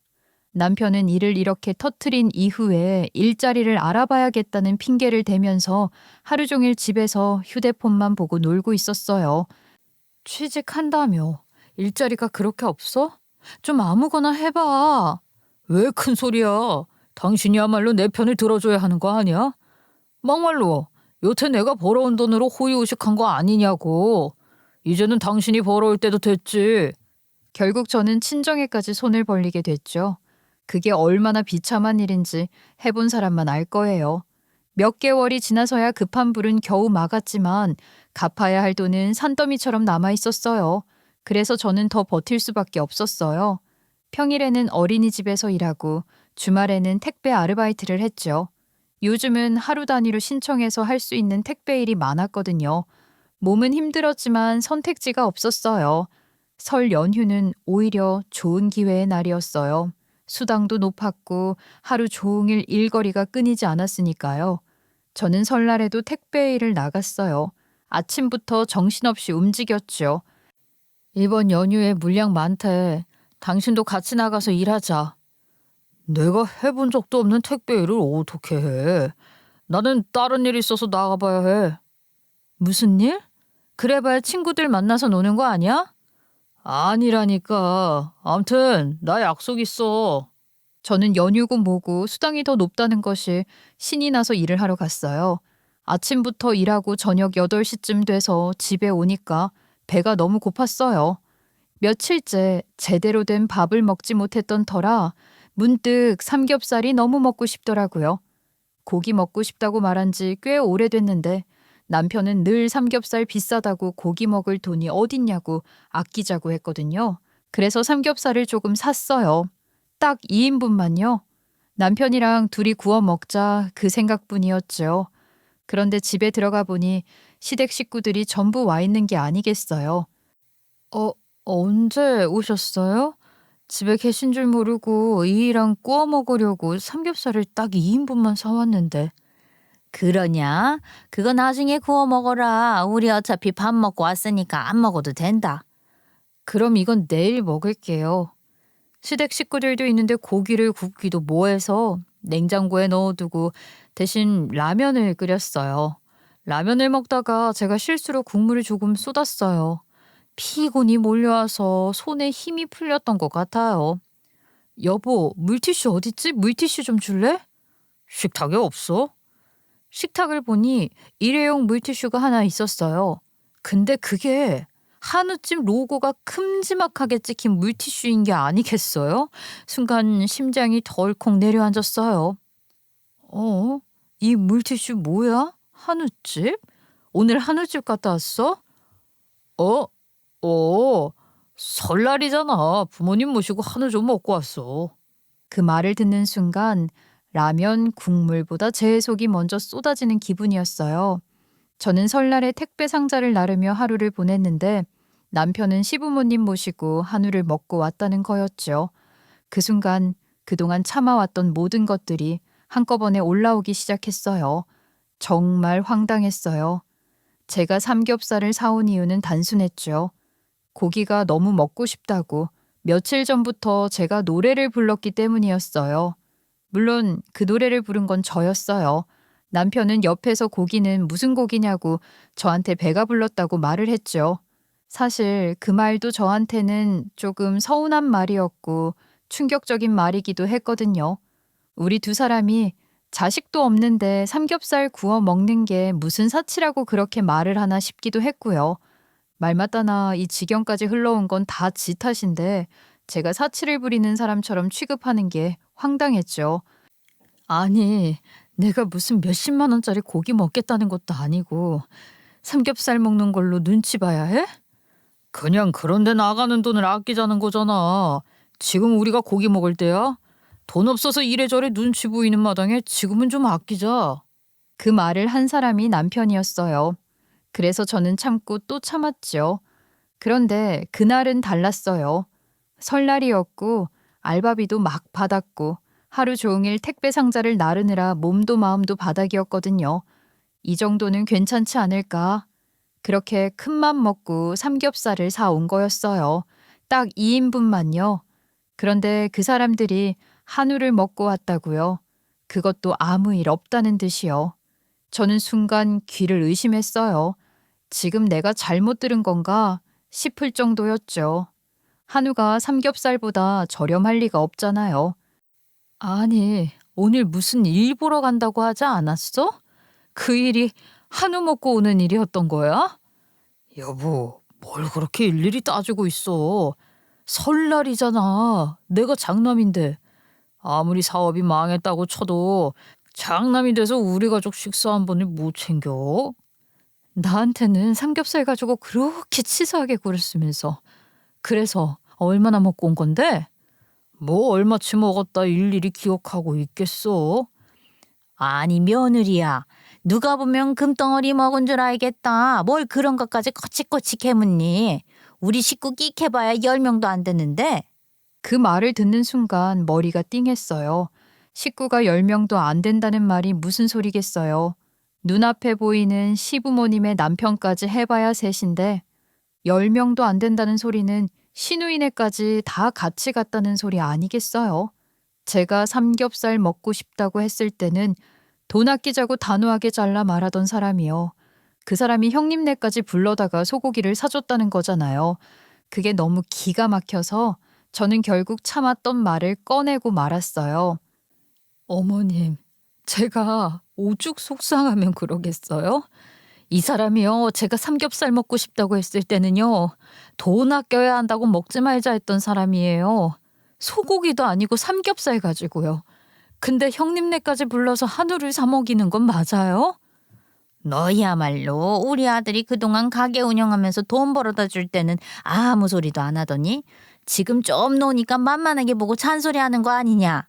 남편은 일을 이렇게 터트린 이후에 일자리를 알아봐야겠다는 핑계를 대면서 하루 종일 집에서 휴대폰만 보고 놀고 있었어요. 취직한다며. 일자리가 그렇게 없어? 좀 아무거나 해봐. 왜 큰 소리야? 당신이야말로 내 편을 들어줘야 하는 거 아니야? 막말로 여태 내가 벌어온 돈으로 호의호식한 거 아니냐고. 이제는 당신이 벌어올 때도 됐지. 결국 저는 친정에까지 손을 벌리게 됐죠. 그게 얼마나 비참한 일인지 해본 사람만 알 거예요. 몇 개월이 지나서야 급한 불은 겨우 막았지만 갚아야 할 돈은 산더미처럼 남아 있었어요. 그래서 저는 더 버틸 수밖에 없었어요. 평일에는 어린이집에서 일하고 주말에는 택배 아르바이트를 했죠. 요즘은 하루 단위로 신청해서 할 수 있는 택배 일이 많았거든요. 몸은 힘들었지만 선택지가 없었어요. 설 연휴는 오히려 좋은 기회의 날이었어요. 수당도 높았고 하루 종일 일거리가 끊이지 않았으니까요. 저는 설날에도 택배 일을 나갔어요. 아침부터 정신없이 움직였죠. 이번 연휴에 물량 많대. 당신도 같이 나가서 일하자. 내가 해본 적도 없는 택배 일을 어떻게 해? 나는 다른 일 있어서 나가봐야 해. 무슨 일? 그래봐야 친구들 만나서 노는 거 아니야? 아니라니까. 암튼 나 약속 있어. 저는 연휴고 뭐고 수당이 더 높다는 것이 신이 나서 일을 하러 갔어요. 아침부터 일하고 저녁 8시쯤 돼서 집에 오니까 배가 너무 고팠어요. 며칠째 제대로 된 밥을 먹지 못했던 터라 문득 삼겹살이 너무 먹고 싶더라고요. 고기 먹고 싶다고 말한 지 꽤 오래됐는데 남편은 늘 삼겹살 비싸다고 고기 먹을 돈이 어딨냐고 아끼자고 했거든요. 그래서 삼겹살을 조금 샀어요. 딱 2인분만요. 남편이랑 둘이 구워 먹자 그 생각뿐이었죠. 그런데 집에 들어가 보니 시댁 식구들이 전부 와 있는 게 아니겠어요. 언제 오셨어요? 집에 계신 줄 모르고 이랑 구워 먹으려고 삼겹살을 딱 2인분만 사왔는데. 그러냐? 그거 나중에 구워 먹어라. 우리 어차피 밥 먹고 왔으니까 안 먹어도 된다. 그럼 이건 내일 먹을게요. 시댁 식구들도 있는데 고기를 굽기도 뭐해서 냉장고에 넣어두고 대신 라면을 끓였어요. 라면을 먹다가 제가 실수로 국물을 조금 쏟았어요. 피곤이 몰려와서 손에 힘이 풀렸던 것 같아요. 여보, 물티슈 어딨지? 물티슈 좀 줄래? 식탁에 없어? 식탁을 보니 일회용 물티슈가 하나 있었어요. 근데 그게 한우집 로고가 큼지막하게 찍힌 물티슈인 게 아니겠어요? 순간 심장이 덜컥 내려앉았어요. 이 물티슈 뭐야? 한우집? 오늘 한우집 갔다 왔어? 설날이잖아. 부모님 모시고 한우 좀 먹고 왔어. 그 말을 듣는 순간 라면 국물보다 제 속이 먼저 쏟아지는 기분이었어요. 저는 설날에 택배 상자를 나르며 하루를 보냈는데 남편은 시부모님 모시고 한우를 먹고 왔다는 거였죠. 그 순간 그동안 참아왔던 모든 것들이 한꺼번에 올라오기 시작했어요. 정말 황당했어요. 제가 삼겹살을 사온 이유는 단순했죠. 고기가 너무 먹고 싶다고 며칠 전부터 제가 노래를 불렀기 때문이었어요. 물론 그 노래를 부른 건 저였어요. 남편은 옆에서 고기는 무슨 고기냐고 저한테 배가 불렀다고 말을 했죠. 사실 그 말도 저한테는 조금 서운한 말이었고 충격적인 말이기도 했거든요. 우리 두 사람이 자식도 없는데 삼겹살 구워 먹는 게 무슨 사치라고 그렇게 말을 하나 싶기도 했고요. 말 맞다나 이 지경까지 흘러온 건 다 지 탓인데 제가 사치를 부리는 사람처럼 취급하는 게 황당했죠. 아니, 내가 무슨 몇십만 원짜리 고기 먹겠다는 것도 아니고 삼겹살 먹는 걸로 눈치 봐야 해? 그냥 그런데 나가는 돈을 아끼자는 거잖아. 지금 우리가 고기 먹을 때야? 돈 없어서 이래저래 눈치 보이는 마당에 지금은 좀 아끼자. 그 말을 한 사람이 남편이었어요. 그래서 저는 참고 또 참았죠. 그런데 그날은 달랐어요. 설날이었고 알바비도 막 받았고 하루 종일 택배 상자를 나르느라 몸도 마음도 바닥이었거든요. 이 정도는 괜찮지 않을까? 그렇게 큰맘 먹고 삼겹살을 사온 거였어요. 딱 2인분만요. 그런데 그 사람들이 한우를 먹고 왔다고요. 그것도 아무 일 없다는 듯이요. 저는 순간 귀를 의심했어요. 지금 내가 잘못 들은 건가 싶을 정도였죠. 한우가 삼겹살보다 저렴할 리가 없잖아요. 아니, 오늘 무슨 일 보러 간다고 하지 않았어? 그 일이 한우 먹고 오는 일이었던 거야? 여보, 뭘 그렇게 일일이 따지고 있어. 설날이잖아. 내가 장남인데. 아무리 사업이 망했다고 쳐도 장남이 돼서 우리 가족 식사 한 번을 못 챙겨. 나한테는 삼겹살 가지고 그렇게 치사하게 굴었으면서. 그래서 얼마나 먹고 온 건데? 뭐 얼마치 먹었다 일일이 기억하고 있겠어? 아니 며느리야. 누가 보면 금덩어리 먹은 줄 알겠다. 뭘 그런 것까지 거치거치 캐묻니. 우리 식구 끽해봐야 10명도 안 되는데. 그 말을 듣는 순간 머리가 띵했어요. 식구가 10명도 안 된다는 말이 무슨 소리겠어요. 눈앞에 보이는 시부모님의 남편까지 해봐야 셋인데 10명도 안 된다는 소리는 시누이네까지 다 같이 갔다는 소리 아니겠어요? 제가 삼겹살 먹고 싶다고 했을 때는 돈 아끼자고 단호하게 잘라 말하던 사람이요. 그 사람이 형님네까지 불러다가 소고기를 사줬다는 거잖아요. 그게 너무 기가 막혀서 저는 결국 참았던 말을 꺼내고 말았어요. 어머님, 제가 오죽 속상하면 그러겠어요? 이 사람이요, 제가 삼겹살 먹고 싶다고 했을 때는요, 돈 아껴야 한다고 먹지 말자 했던 사람이에요. 소고기도 아니고 삼겹살 가지고요. 근데 형님네까지 불러서 한우를 사 먹이는 건 맞아요? 너희야말로 우리 아들이 그동안 가게 운영하면서 돈 벌어다 줄 때는 아무 소리도 안 하더니 지금 좀 노니까 만만하게 보고 잔소리하는 거 아니냐.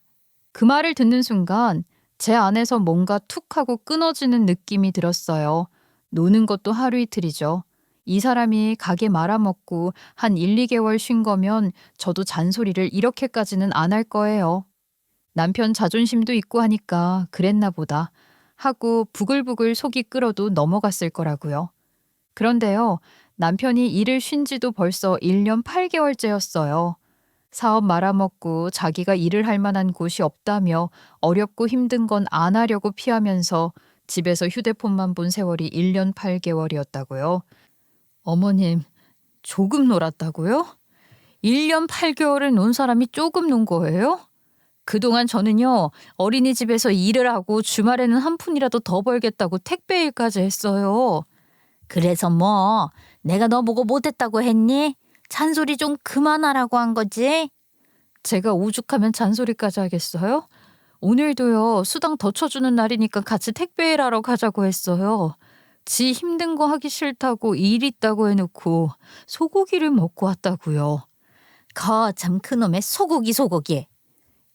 그 말을 듣는 순간 제 안에서 뭔가 툭 하고 끊어지는 느낌이 들었어요. 노는 것도 하루 이틀이죠. 이 사람이 가게 말아먹고 한 1, 2개월 쉰 거면 저도 잔소리를 이렇게까지는 안 할 거예요. 남편 자존심도 있고 하니까 그랬나 보다 하고 부글부글 속이 끓어도 넘어갔을 거라고요. 그런데요, 남편이 일을 쉰 지도 벌써 1년 8개월째였어요. 사업 말아먹고 자기가 일을 할 만한 곳이 없다며 어렵고 힘든 건 안 하려고 피하면서 집에서 휴대폰만 본 세월이 1년 8개월이었다고요. 어머님, 조금 놀았다고요? 1년 8개월을 논 사람이 조금 논 거예요? 그동안 저는요, 어린이집에서 일을 하고 주말에는 한 푼이라도 더 벌겠다고 택배 일까지 했어요. 그래서 뭐 내가 너 보고 못했다고 했니? 잔소리 좀 그만하라고 한 거지. 제가 오죽하면 잔소리까지 하겠어요? 오늘도요, 수당 더 쳐주는 날이니까 같이 택배 일하러 가자고 했어요. 지 힘든 거 하기 싫다고 일 있다고 해놓고 소고기를 먹고 왔다고요. 거참 그놈의 소고기.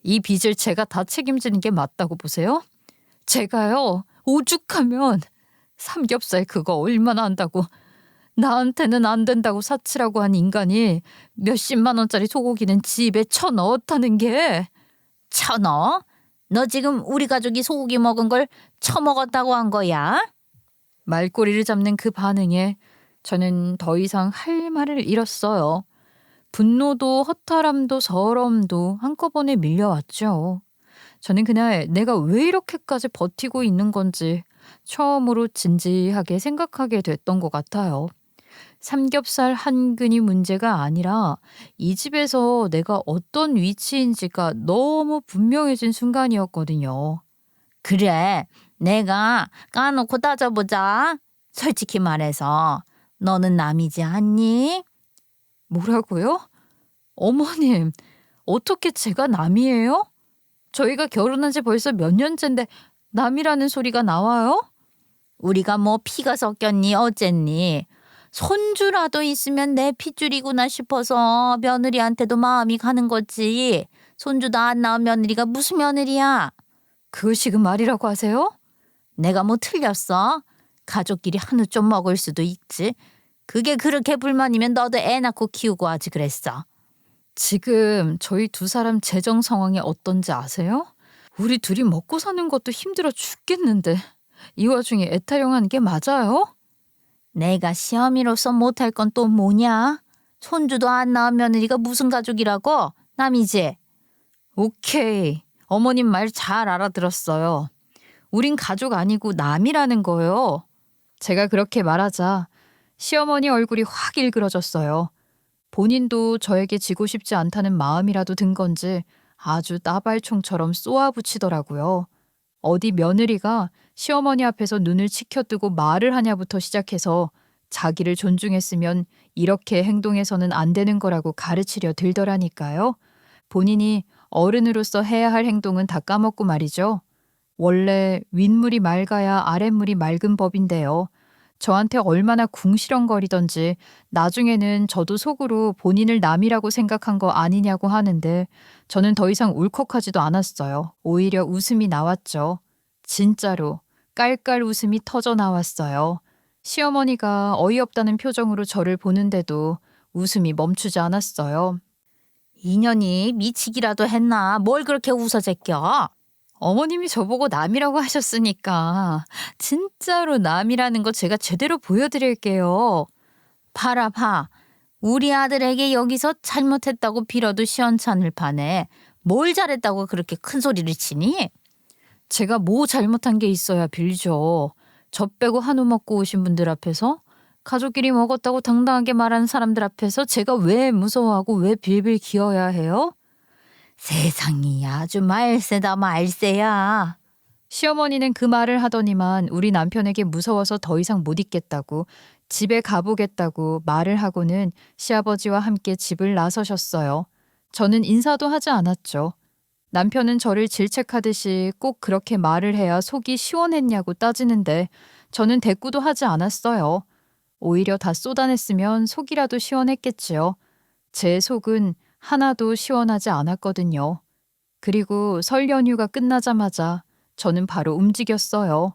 이 빚을 제가 다 책임지는 게 맞다고 보세요? 제가요, 오죽하면 삼겹살 그거 얼마나 한다고 나한테는 안 된다고 사치라고 한 인간이 몇십만 원짜리 소고기는 집에 쳐넣었다는 게. 쳐넣어? 너 지금 우리 가족이 소고기 먹은 걸 처먹었다고 한 거야? 말꼬리를 잡는 그 반응에 저는 더 이상 할 말을 잃었어요. 분노도 허탈함도 서러움도 한꺼번에 밀려왔죠. 저는 그날 내가 왜 이렇게까지 버티고 있는 건지 처음으로 진지하게 생각하게 됐던 것 같아요. 삼겹살 한 근이 문제가 아니라 이 집에서 내가 어떤 위치인지가 너무 분명해진 순간이었거든요. 그래, 내가 까놓고 따져보자. 솔직히 말해서 너는 남이지 않니? 뭐라고요? 어머님, 어떻게 제가 남이에요? 저희가 결혼한 지 벌써 몇 년째인데 남이라는 소리가 나와요? 우리가 뭐 피가 섞였니 어쨌니? 손주라도 있으면 내 핏줄이구나 싶어서 며느리한테도 마음이 가는 거지. 손주도 안 낳은 며느리가 무슨 며느리야? 그걸 지금 말이라고 하세요? 내가 뭐 틀렸어? 가족끼리 한우 좀 먹을 수도 있지. 그게 그렇게 불만이면 너도 애 낳고 키우고 하지 그랬어. 지금 저희 두 사람 재정 상황이 어떤지 아세요? 우리 둘이 먹고 사는 것도 힘들어 죽겠는데 이 와중에 애 타령하는 게 맞아요? 내가 시어미로서 못할 건 또 뭐냐? 손주도 안 낳은 며느리가 무슨 가족이라고? 남이지? 오케이. 어머님 말 잘 알아들었어요. 우린 가족 아니고 남이라는 거요. 제가 그렇게 말하자 시어머니 얼굴이 확 일그러졌어요. 본인도 저에게 지고 싶지 않다는 마음이라도 든 건지 아주 따발총처럼 쏘아붙이더라고요. 어디 며느리가 시어머니 앞에서 눈을 치켜뜨고 말을 하냐부터 시작해서 자기를 존중했으면 이렇게 행동해서는 안 되는 거라고 가르치려 들더라니까요. 본인이 어른으로서 해야 할 행동은 다 까먹고 말이죠. 원래 윗물이 맑아야 아랫물이 맑은 법인데요. 저한테 얼마나 궁시렁거리던지 나중에는 저도 속으로 본인을 남이라고 생각한 거 아니냐고 하는데 저는 더 이상 울컥하지도 않았어요. 오히려 웃음이 나왔죠. 진짜로 깔깔 웃음이 터져 나왔어요. 시어머니가 어이없다는 표정으로 저를 보는데도 웃음이 멈추지 않았어요. 인연이 미치기라도 했나? 뭘 그렇게 웃어 제껴? 어머님이 저보고 남이라고 하셨으니까 진짜로 남이라는 거 제가 제대로 보여드릴게요. 봐라. 우리 아들에게 여기서 잘못했다고 빌어도 시원찮을 판에 뭘 잘했다고 그렇게 큰 소리를 치니? 제가 뭐 잘못한 게 있어야 빌죠. 저 빼고 한우 먹고 오신 분들 앞에서 가족끼리 먹었다고 당당하게 말하는 사람들 앞에서 제가 왜 무서워하고 왜 빌빌 기어야 해요? 세상이 아주 말세다 말세야. 시어머니는 그 말을 하더니만 우리 남편에게 무서워서 더 이상 못 있겠다고 집에 가보겠다고 말을 하고는 시아버지와 함께 집을 나서셨어요. 저는 인사도 하지 않았죠. 남편은 저를 질책하듯이 꼭 그렇게 말을 해야 속이 시원했냐고 따지는데 저는 대꾸도 하지 않았어요. 오히려 다 쏟아냈으면 속이라도 시원했겠지요. 제 속은 하나도 시원하지 않았거든요. 그리고 설 연휴가 끝나자마자 저는 바로 움직였어요.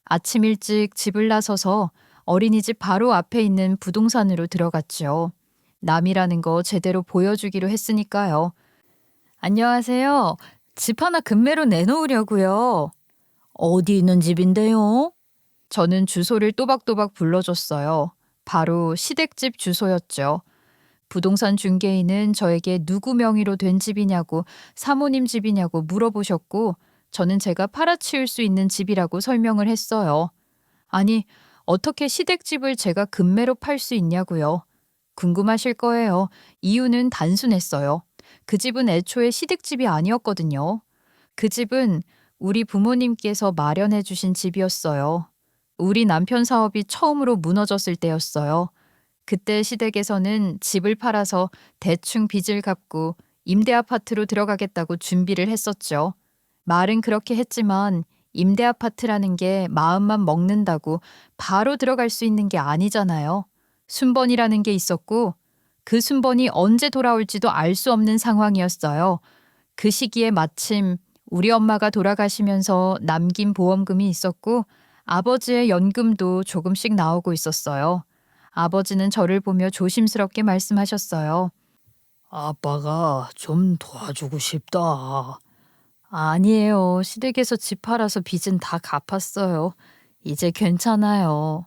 아침 일찍 집을 나서서 어린이집 바로 앞에 있는 부동산으로 들어갔죠. 남이라는 거 제대로 보여주기로 했으니까요. 안녕하세요. 집 하나 금매로 내놓으려고요. 어디 있는 집인데요? 저는 주소를 또박또박 불러줬어요. 바로 시댁집 주소였죠. 부동산 중개인은 저에게 누구 명의로 된 집이냐고 사모님 집이냐고 물어보셨고 저는 제가 팔아치울 수 있는 집이라고 설명을 했어요. 아니, 어떻게 시댁집을 제가 금매로 팔 수 있냐고요. 궁금하실 거예요. 이유는 단순했어요. 그 집은 애초에 시댁집이 아니었거든요. 그 집은 우리 부모님께서 마련해 주신 집이었어요. 우리 남편 사업이 처음으로 무너졌을 때였어요. 그때 시댁에서는 집을 팔아서 대충 빚을 갚고 임대 아파트로 들어가겠다고 준비를 했었죠. 말은 그렇게 했지만 임대 아파트라는 게 마음만 먹는다고 바로 들어갈 수 있는 게 아니잖아요. 순번이라는 게 있었고 그 순번이 언제 돌아올지도 알 수 없는 상황이었어요. 그 시기에 마침 우리 엄마가 돌아가시면서 남긴 보험금이 있었고 아버지의 연금도 조금씩 나오고 있었어요. 아버지는 저를 보며 조심스럽게 말씀하셨어요. 아빠가 좀 도와주고 싶다. 아니에요. 시댁에서 집 팔아서 빚은 다 갚았어요. 이제 괜찮아요.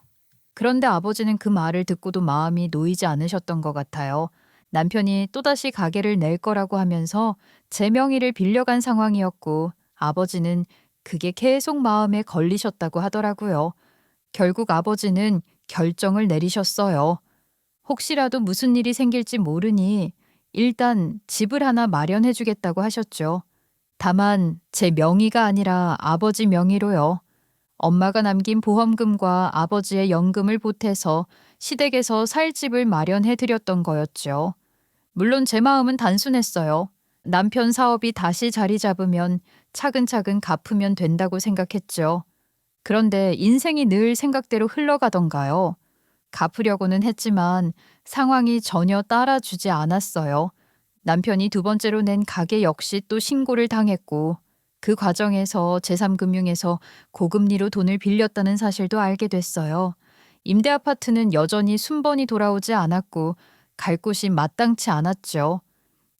그런데 아버지는 그 말을 듣고도 마음이 놓이지 않으셨던 것 같아요. 남편이 또다시 가게를 낼 거라고 하면서 제 명의를 빌려간 상황이었고 아버지는 그게 계속 마음에 걸리셨다고 하더라고요. 결국 아버지는 결정을 내리셨어요. 혹시라도 무슨 일이 생길지 모르니 일단 집을 하나 마련해 주겠다고 하셨죠. 다만 제 명의가 아니라 아버지 명의로요. 엄마가 남긴 보험금과 아버지의 연금을 보태서 시댁에서 살 집을 마련해 드렸던 거였죠. 물론 제 마음은 단순했어요. 남편 사업이 다시 자리 잡으면 차근차근 갚으면 된다고 생각했죠. 그런데 인생이 늘 생각대로 흘러가던가요. 갚으려고는 했지만 상황이 전혀 따라주지 않았어요. 남편이 두 번째로 낸 가게 역시 또 신고를 당했고 그 과정에서 제3금융에서 고금리로 돈을 빌렸다는 사실도 알게 됐어요. 임대 아파트는 여전히 순번이 돌아오지 않았고 갈 곳이 마땅치 않았죠.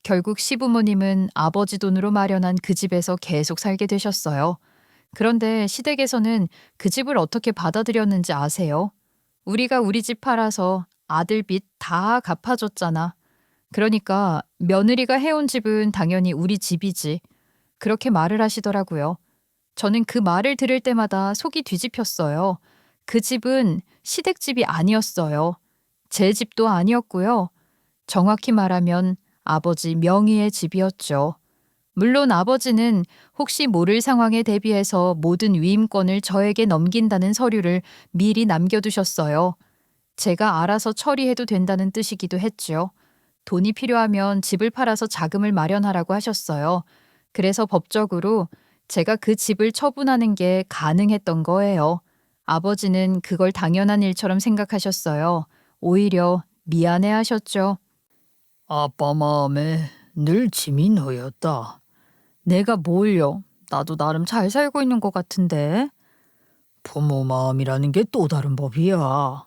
결국 시부모님은 아버지 돈으로 마련한 그 집에서 계속 살게 되셨어요. 그런데 시댁에서는 그 집을 어떻게 받아들였는지 아세요? 우리가 우리 집 팔아서 아들 빚 다 갚아줬잖아. 그러니까 며느리가 해온 집은 당연히 우리 집이지. 그렇게 말을 하시더라고요. 저는 그 말을 들을 때마다 속이 뒤집혔어요. 그 집은 시댁집이 아니었어요. 제 집도 아니었고요. 정확히 말하면 아버지 명의의 집이었죠. 물론 아버지는 혹시 모를 상황에 대비해서 모든 위임권을 저에게 넘긴다는 서류를 미리 남겨두셨어요. 제가 알아서 처리해도 된다는 뜻이기도 했죠. 돈이 필요하면 집을 팔아서 자금을 마련하라고 하셨어요. 그래서 법적으로 제가 그 집을 처분하는 게 가능했던 거예요. 아버지는 그걸 당연한 일처럼 생각하셨어요. 오히려 미안해 하셨죠. 아빠 마음에 늘 짐이 너였다. 내가 뭘요? 나도 나름 잘 살고 있는 것 같은데. 부모 마음이라는 게 또 다른 법이야.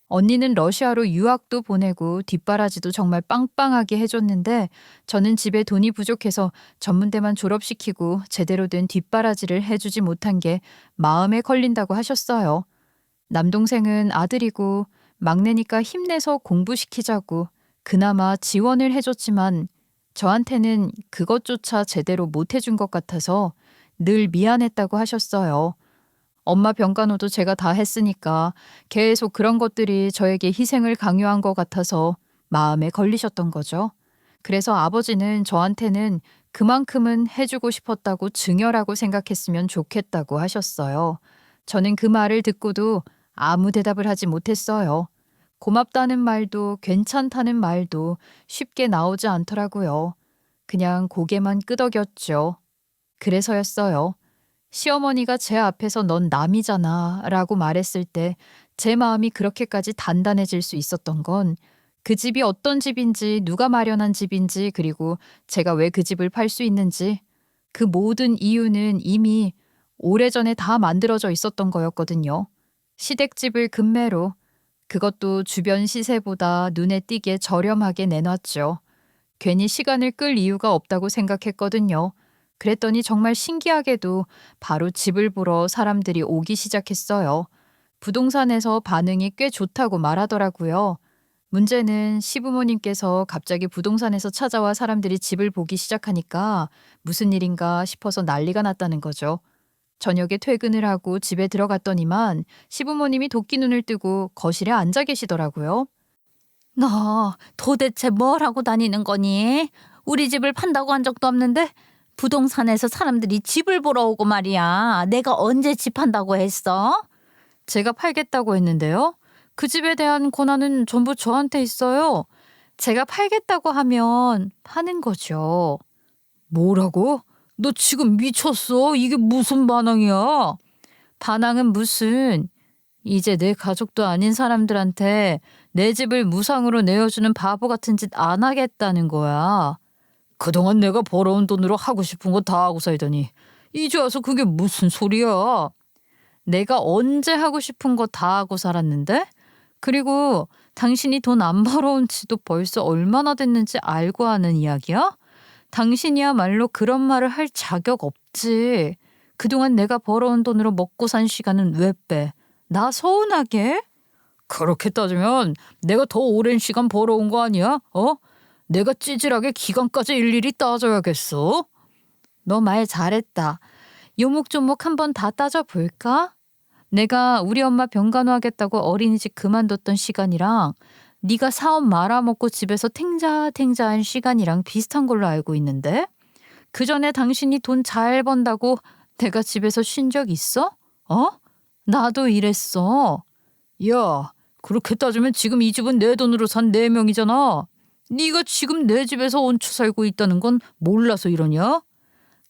언니는 러시아로 유학도 보내고 뒷바라지도 정말 빵빵하게 해줬는데 저는 집에 돈이 부족해서 전문대만 졸업시키고 제대로 된 뒷바라지를 해주지 못한 게 마음에 걸린다고 하셨어요. 남동생은 아들이고 막내니까 힘내서 공부시키자고 그나마 지원을 해줬지만 저한테는 그것조차 제대로 못 해준 것 같아서 늘 미안했다고 하셨어요. 엄마 병간호도 제가 다 했으니까 계속 그런 것들이 저에게 희생을 강요한 것 같아서 마음에 걸리셨던 거죠. 그래서 아버지는 저한테는 그만큼은 해주고 싶었다고 증여라고 생각했으면 좋겠다고 하셨어요. 저는 그 말을 듣고도 아무 대답을 하지 못했어요. 고맙다는 말도 괜찮다는 말도 쉽게 나오지 않더라고요. 그냥 고개만 끄덕였죠. 그래서였어요. 시어머니가 제 앞에서 넌 남이잖아 라고 말했을 때 제 마음이 그렇게까지 단단해질 수 있었던 건 그 집이 어떤 집인지 누가 마련한 집인지 그리고 제가 왜 그 집을 팔 수 있는지 그 모든 이유는 이미 오래전에 다 만들어져 있었던 거였거든요. 시댁집을 금매로 그것도 주변 시세보다 눈에 띄게 저렴하게 내놨죠. 괜히 시간을 끌 이유가 없다고 생각했거든요. 그랬더니 정말 신기하게도 바로 집을 보러 사람들이 오기 시작했어요. 부동산에서 반응이 꽤 좋다고 말하더라고요. 문제는 시부모님께서 갑자기 부동산에서 찾아와 사람들이 집을 보기 시작하니까 무슨 일인가 싶어서 난리가 났다는 거죠. 저녁에 퇴근을 하고 집에 들어갔더니만 시부모님이 도끼 눈을 뜨고 거실에 앉아 계시더라고요. 너 도대체 뭘 하고 다니는 거니? 우리 집을 판다고 한 적도 없는데 부동산에서 사람들이 집을 보러 오고 말이야. 내가 언제 집 판다고 했어? 제가 팔겠다고 했는데요. 그 집에 대한 권한은 전부 저한테 있어요. 제가 팔겠다고 하면 파는 거죠. 뭐라고? 너 지금 미쳤어? 이게 무슨 반항이야? 반항은 무슨 이제 내 가족도 아닌 사람들한테 내 집을 무상으로 내어주는 바보 같은 짓 안 하겠다는 거야. 그동안 내가 벌어온 돈으로 하고 싶은 거 다 하고 살더니 이제 와서 그게 무슨 소리야? 내가 언제 하고 싶은 거 다 하고 살았는데? 그리고 당신이 돈 안 벌어온 지도 벌써 얼마나 됐는지 알고 하는 이야기야? 당신이야말로 그런 말을 할 자격 없지. 그동안 내가 벌어온 돈으로 먹고 산 시간은 왜 빼? 나 서운하게? 그렇게 따지면 내가 더 오랜 시간 벌어온 거 아니야? 내가 찌질하게 기간까지 일일이 따져야겠어? 너 말 잘했다. 요목조목 한번 다 따져볼까? 내가 우리 엄마 병간호 하겠다고 어린이집 그만뒀던 시간이랑 네가 사업 말아먹고 집에서 탱자탱자한 시간이랑 비슷한 걸로 알고 있는데? 그 전에 당신이 돈 잘 번다고 내가 집에서 쉰 적 있어? 나도 이랬어. 야, 그렇게 따지면 지금 이 집은 내 돈으로 산 4명이잖아. 네가 지금 내 집에서 얹혀 살고 있다는 건 몰라서 이러냐?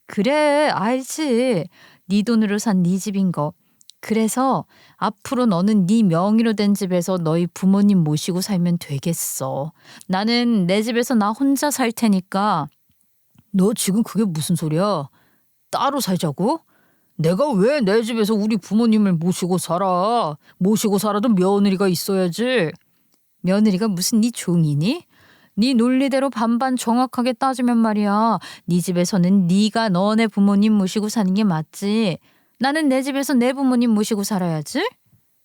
그래, 알지. 네 돈으로 산 네 집인 거. 그래서 앞으로 너는 네 명의로 된 집에서 너희 부모님 모시고 살면 되겠어. 나는 내 집에서 나 혼자 살 테니까. 너 지금 그게 무슨 소리야? 따로 살자고? 내가 왜 내 집에서 우리 부모님을 모시고 살아? 모시고 살아도 며느리가 있어야지. 며느리가 무슨 네 종이니? 네 논리대로 반반 정확하게 따지면 말이야. 네 집에서는 네가 너네 부모님 모시고 사는 게 맞지. 나는 내 집에서 내 부모님 모시고 살아야지.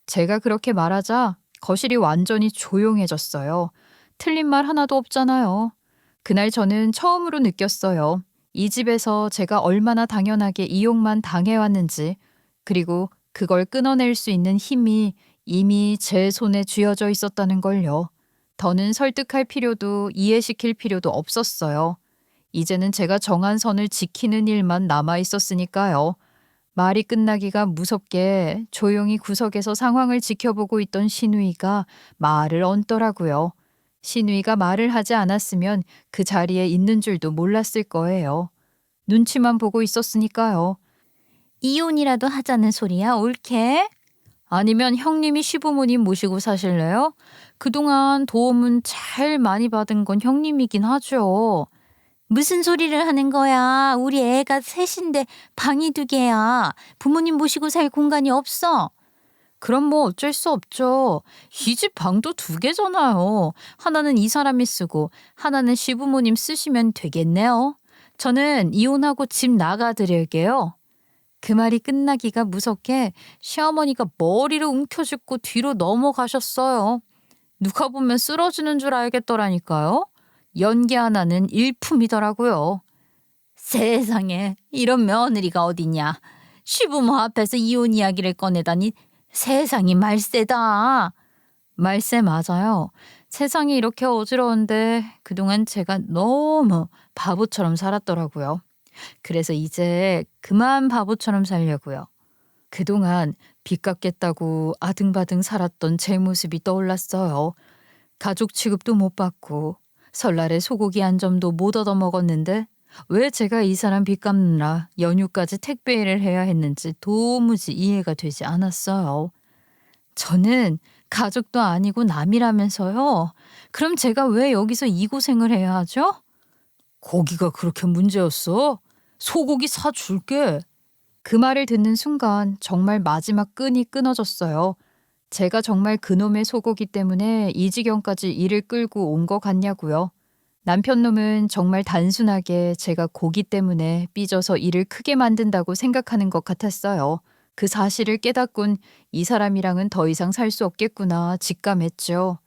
제가 그렇게 말하자 거실이 완전히 조용해졌어요. 틀린 말 하나도 없잖아요. 그날 저는 처음으로 느꼈어요. 이 집에서 제가 얼마나 당연하게 이용만 당해왔는지, 그리고 그걸 끊어낼 수 있는 힘이 이미 제 손에 쥐어져 있었다는 걸요. 더는 설득할 필요도 이해시킬 필요도 없었어요. 이제는 제가 정한 선을 지키는 일만 남아 있었으니까요. 말이 끝나기가 무섭게 조용히 구석에서 상황을 지켜보고 있던 신우이가 말을 얹더라고요. 신우이가 말을 하지 않았으면 그 자리에 있는 줄도 몰랐을 거예요. 눈치만 보고 있었으니까요. 이혼이라도 하자는 소리야, 옳게? 아니면 형님이 시부모님 모시고 사실래요? 그동안 도움은 제일 많이 받은 건 형님이긴 하죠. 무슨 소리를 하는 거야? 우리 애가 셋인데 방이 2개야. 부모님 모시고 살 공간이 없어. 그럼 뭐 어쩔 수 없죠. 이 집 방도 2개잖아요. 하나는 이 사람이 쓰고 하나는 시부모님 쓰시면 되겠네요. 저는 이혼하고 집 나가드릴게요. 그 말이 끝나기가 무섭게 시어머니가 머리를 움켜쥐고 뒤로 넘어가셨어요. 누가 보면 쓰러지는 줄 알겠더라니까요. 연기 하나는 일품이더라고요. 세상에, 이런 며느리가 어딨냐. 시부모 앞에서 이혼 이야기를 꺼내다니 세상이 말세다. 말세 맞아요. 세상이 이렇게 어지러운데 그동안 제가 너무 바보처럼 살았더라고요. 그래서 이제 그만 바보처럼 살려고요. 그동안 빚 갚겠다고 아등바등 살았던 제 모습이 떠올랐어요. 가족 취급도 못 받고 설날에 소고기 한 점도 못 얻어먹었는데 왜 제가 이 사람 빚 갚느라 연휴까지 택배 일을 해야 했는지 도무지 이해가 되지 않았어요. 저는 가족도 아니고 남이라면서요. 그럼 제가 왜 여기서 이 고생을 해야 하죠? 고기가 그렇게 문제였어? 소고기 사줄게. 그 말을 듣는 순간 정말 마지막 끈이 끊어졌어요. 제가 정말 그놈의 소고기 때문에 이 지경까지 일을 끌고 온 것 같냐고요. 남편 놈은 정말 단순하게 제가 고기 때문에 삐져서 일을 크게 만든다고 생각하는 것 같았어요. 그 사실을 깨닫곤 이 사람이랑은 더 이상 살 수 없겠구나 직감했죠.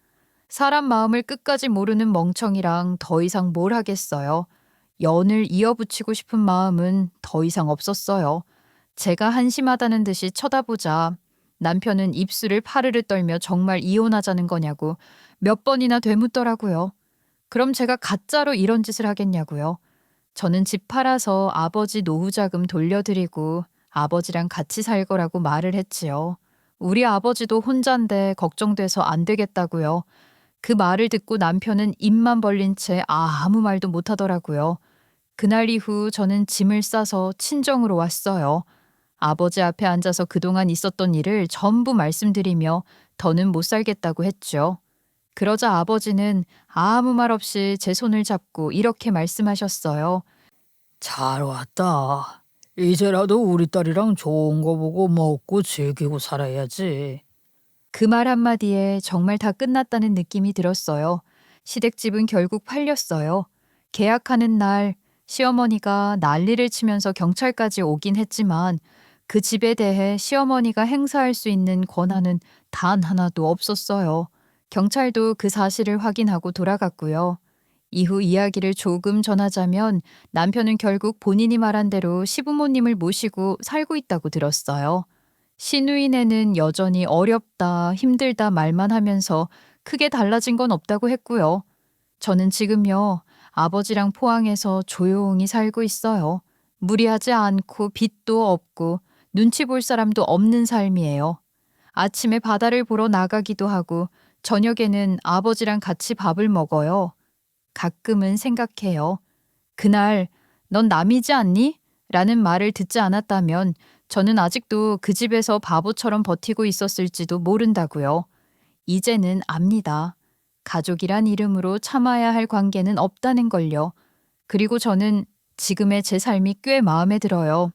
사람 마음을 끝까지 모르는 멍청이랑 더 이상 뭘 하겠어요. 연을 이어붙이고 싶은 마음은 더 이상 없었어요. 제가 한심하다는 듯이 쳐다보자 남편은 입술을 파르르 떨며 정말 이혼하자는 거냐고 몇 번이나 되묻더라고요. 그럼 제가 가짜로 이런 짓을 하겠냐고요. 저는 집 팔아서 아버지 노후 자금 돌려드리고 아버지랑 같이 살 거라고 말을 했지요. 우리 아버지도 혼잔데 걱정돼서 안 되겠다고요. 그 말을 듣고 남편은 입만 벌린 채 아무 말도 못하더라고요. 그날 이후 저는 짐을 싸서 친정으로 왔어요. 아버지 앞에 앉아서 그동안 있었던 일을 전부 말씀드리며 더는 못 살겠다고 했죠. 그러자 아버지는 아무 말 없이 제 손을 잡고 이렇게 말씀하셨어요. 잘 왔다. 이제라도 우리 딸이랑 좋은 거 보고 먹고 즐기고 살아야지. 그 말 한마디에 정말 다 끝났다는 느낌이 들었어요. 시댁집은 결국 팔렸어요. 계약하는 날 시어머니가 난리를 치면서 경찰까지 오긴 했지만 그 집에 대해 시어머니가 행사할 수 있는 권한은 단 하나도 없었어요. 경찰도 그 사실을 확인하고 돌아갔고요. 이후 이야기를 조금 전하자면 남편은 결국 본인이 말한 대로 시부모님을 모시고 살고 있다고 들었어요. 시누이네는 여전히 어렵다, 힘들다 말만 하면서 크게 달라진 건 없다고 했고요. 저는 지금요, 아버지랑 포항에서 조용히 살고 있어요. 무리하지 않고 빚도 없고 눈치 볼 사람도 없는 삶이에요. 아침에 바다를 보러 나가기도 하고 저녁에는 아버지랑 같이 밥을 먹어요. 가끔은 생각해요. 그날 넌 남이지 않니? 라는 말을 듣지 않았다면 저는 아직도 그 집에서 바보처럼 버티고 있었을지도 모른다고요. 이제는 압니다. 가족이란 이름으로 참아야 할 관계는 없다는 걸요. 그리고 저는 지금의 제 삶이 꽤 마음에 들어요.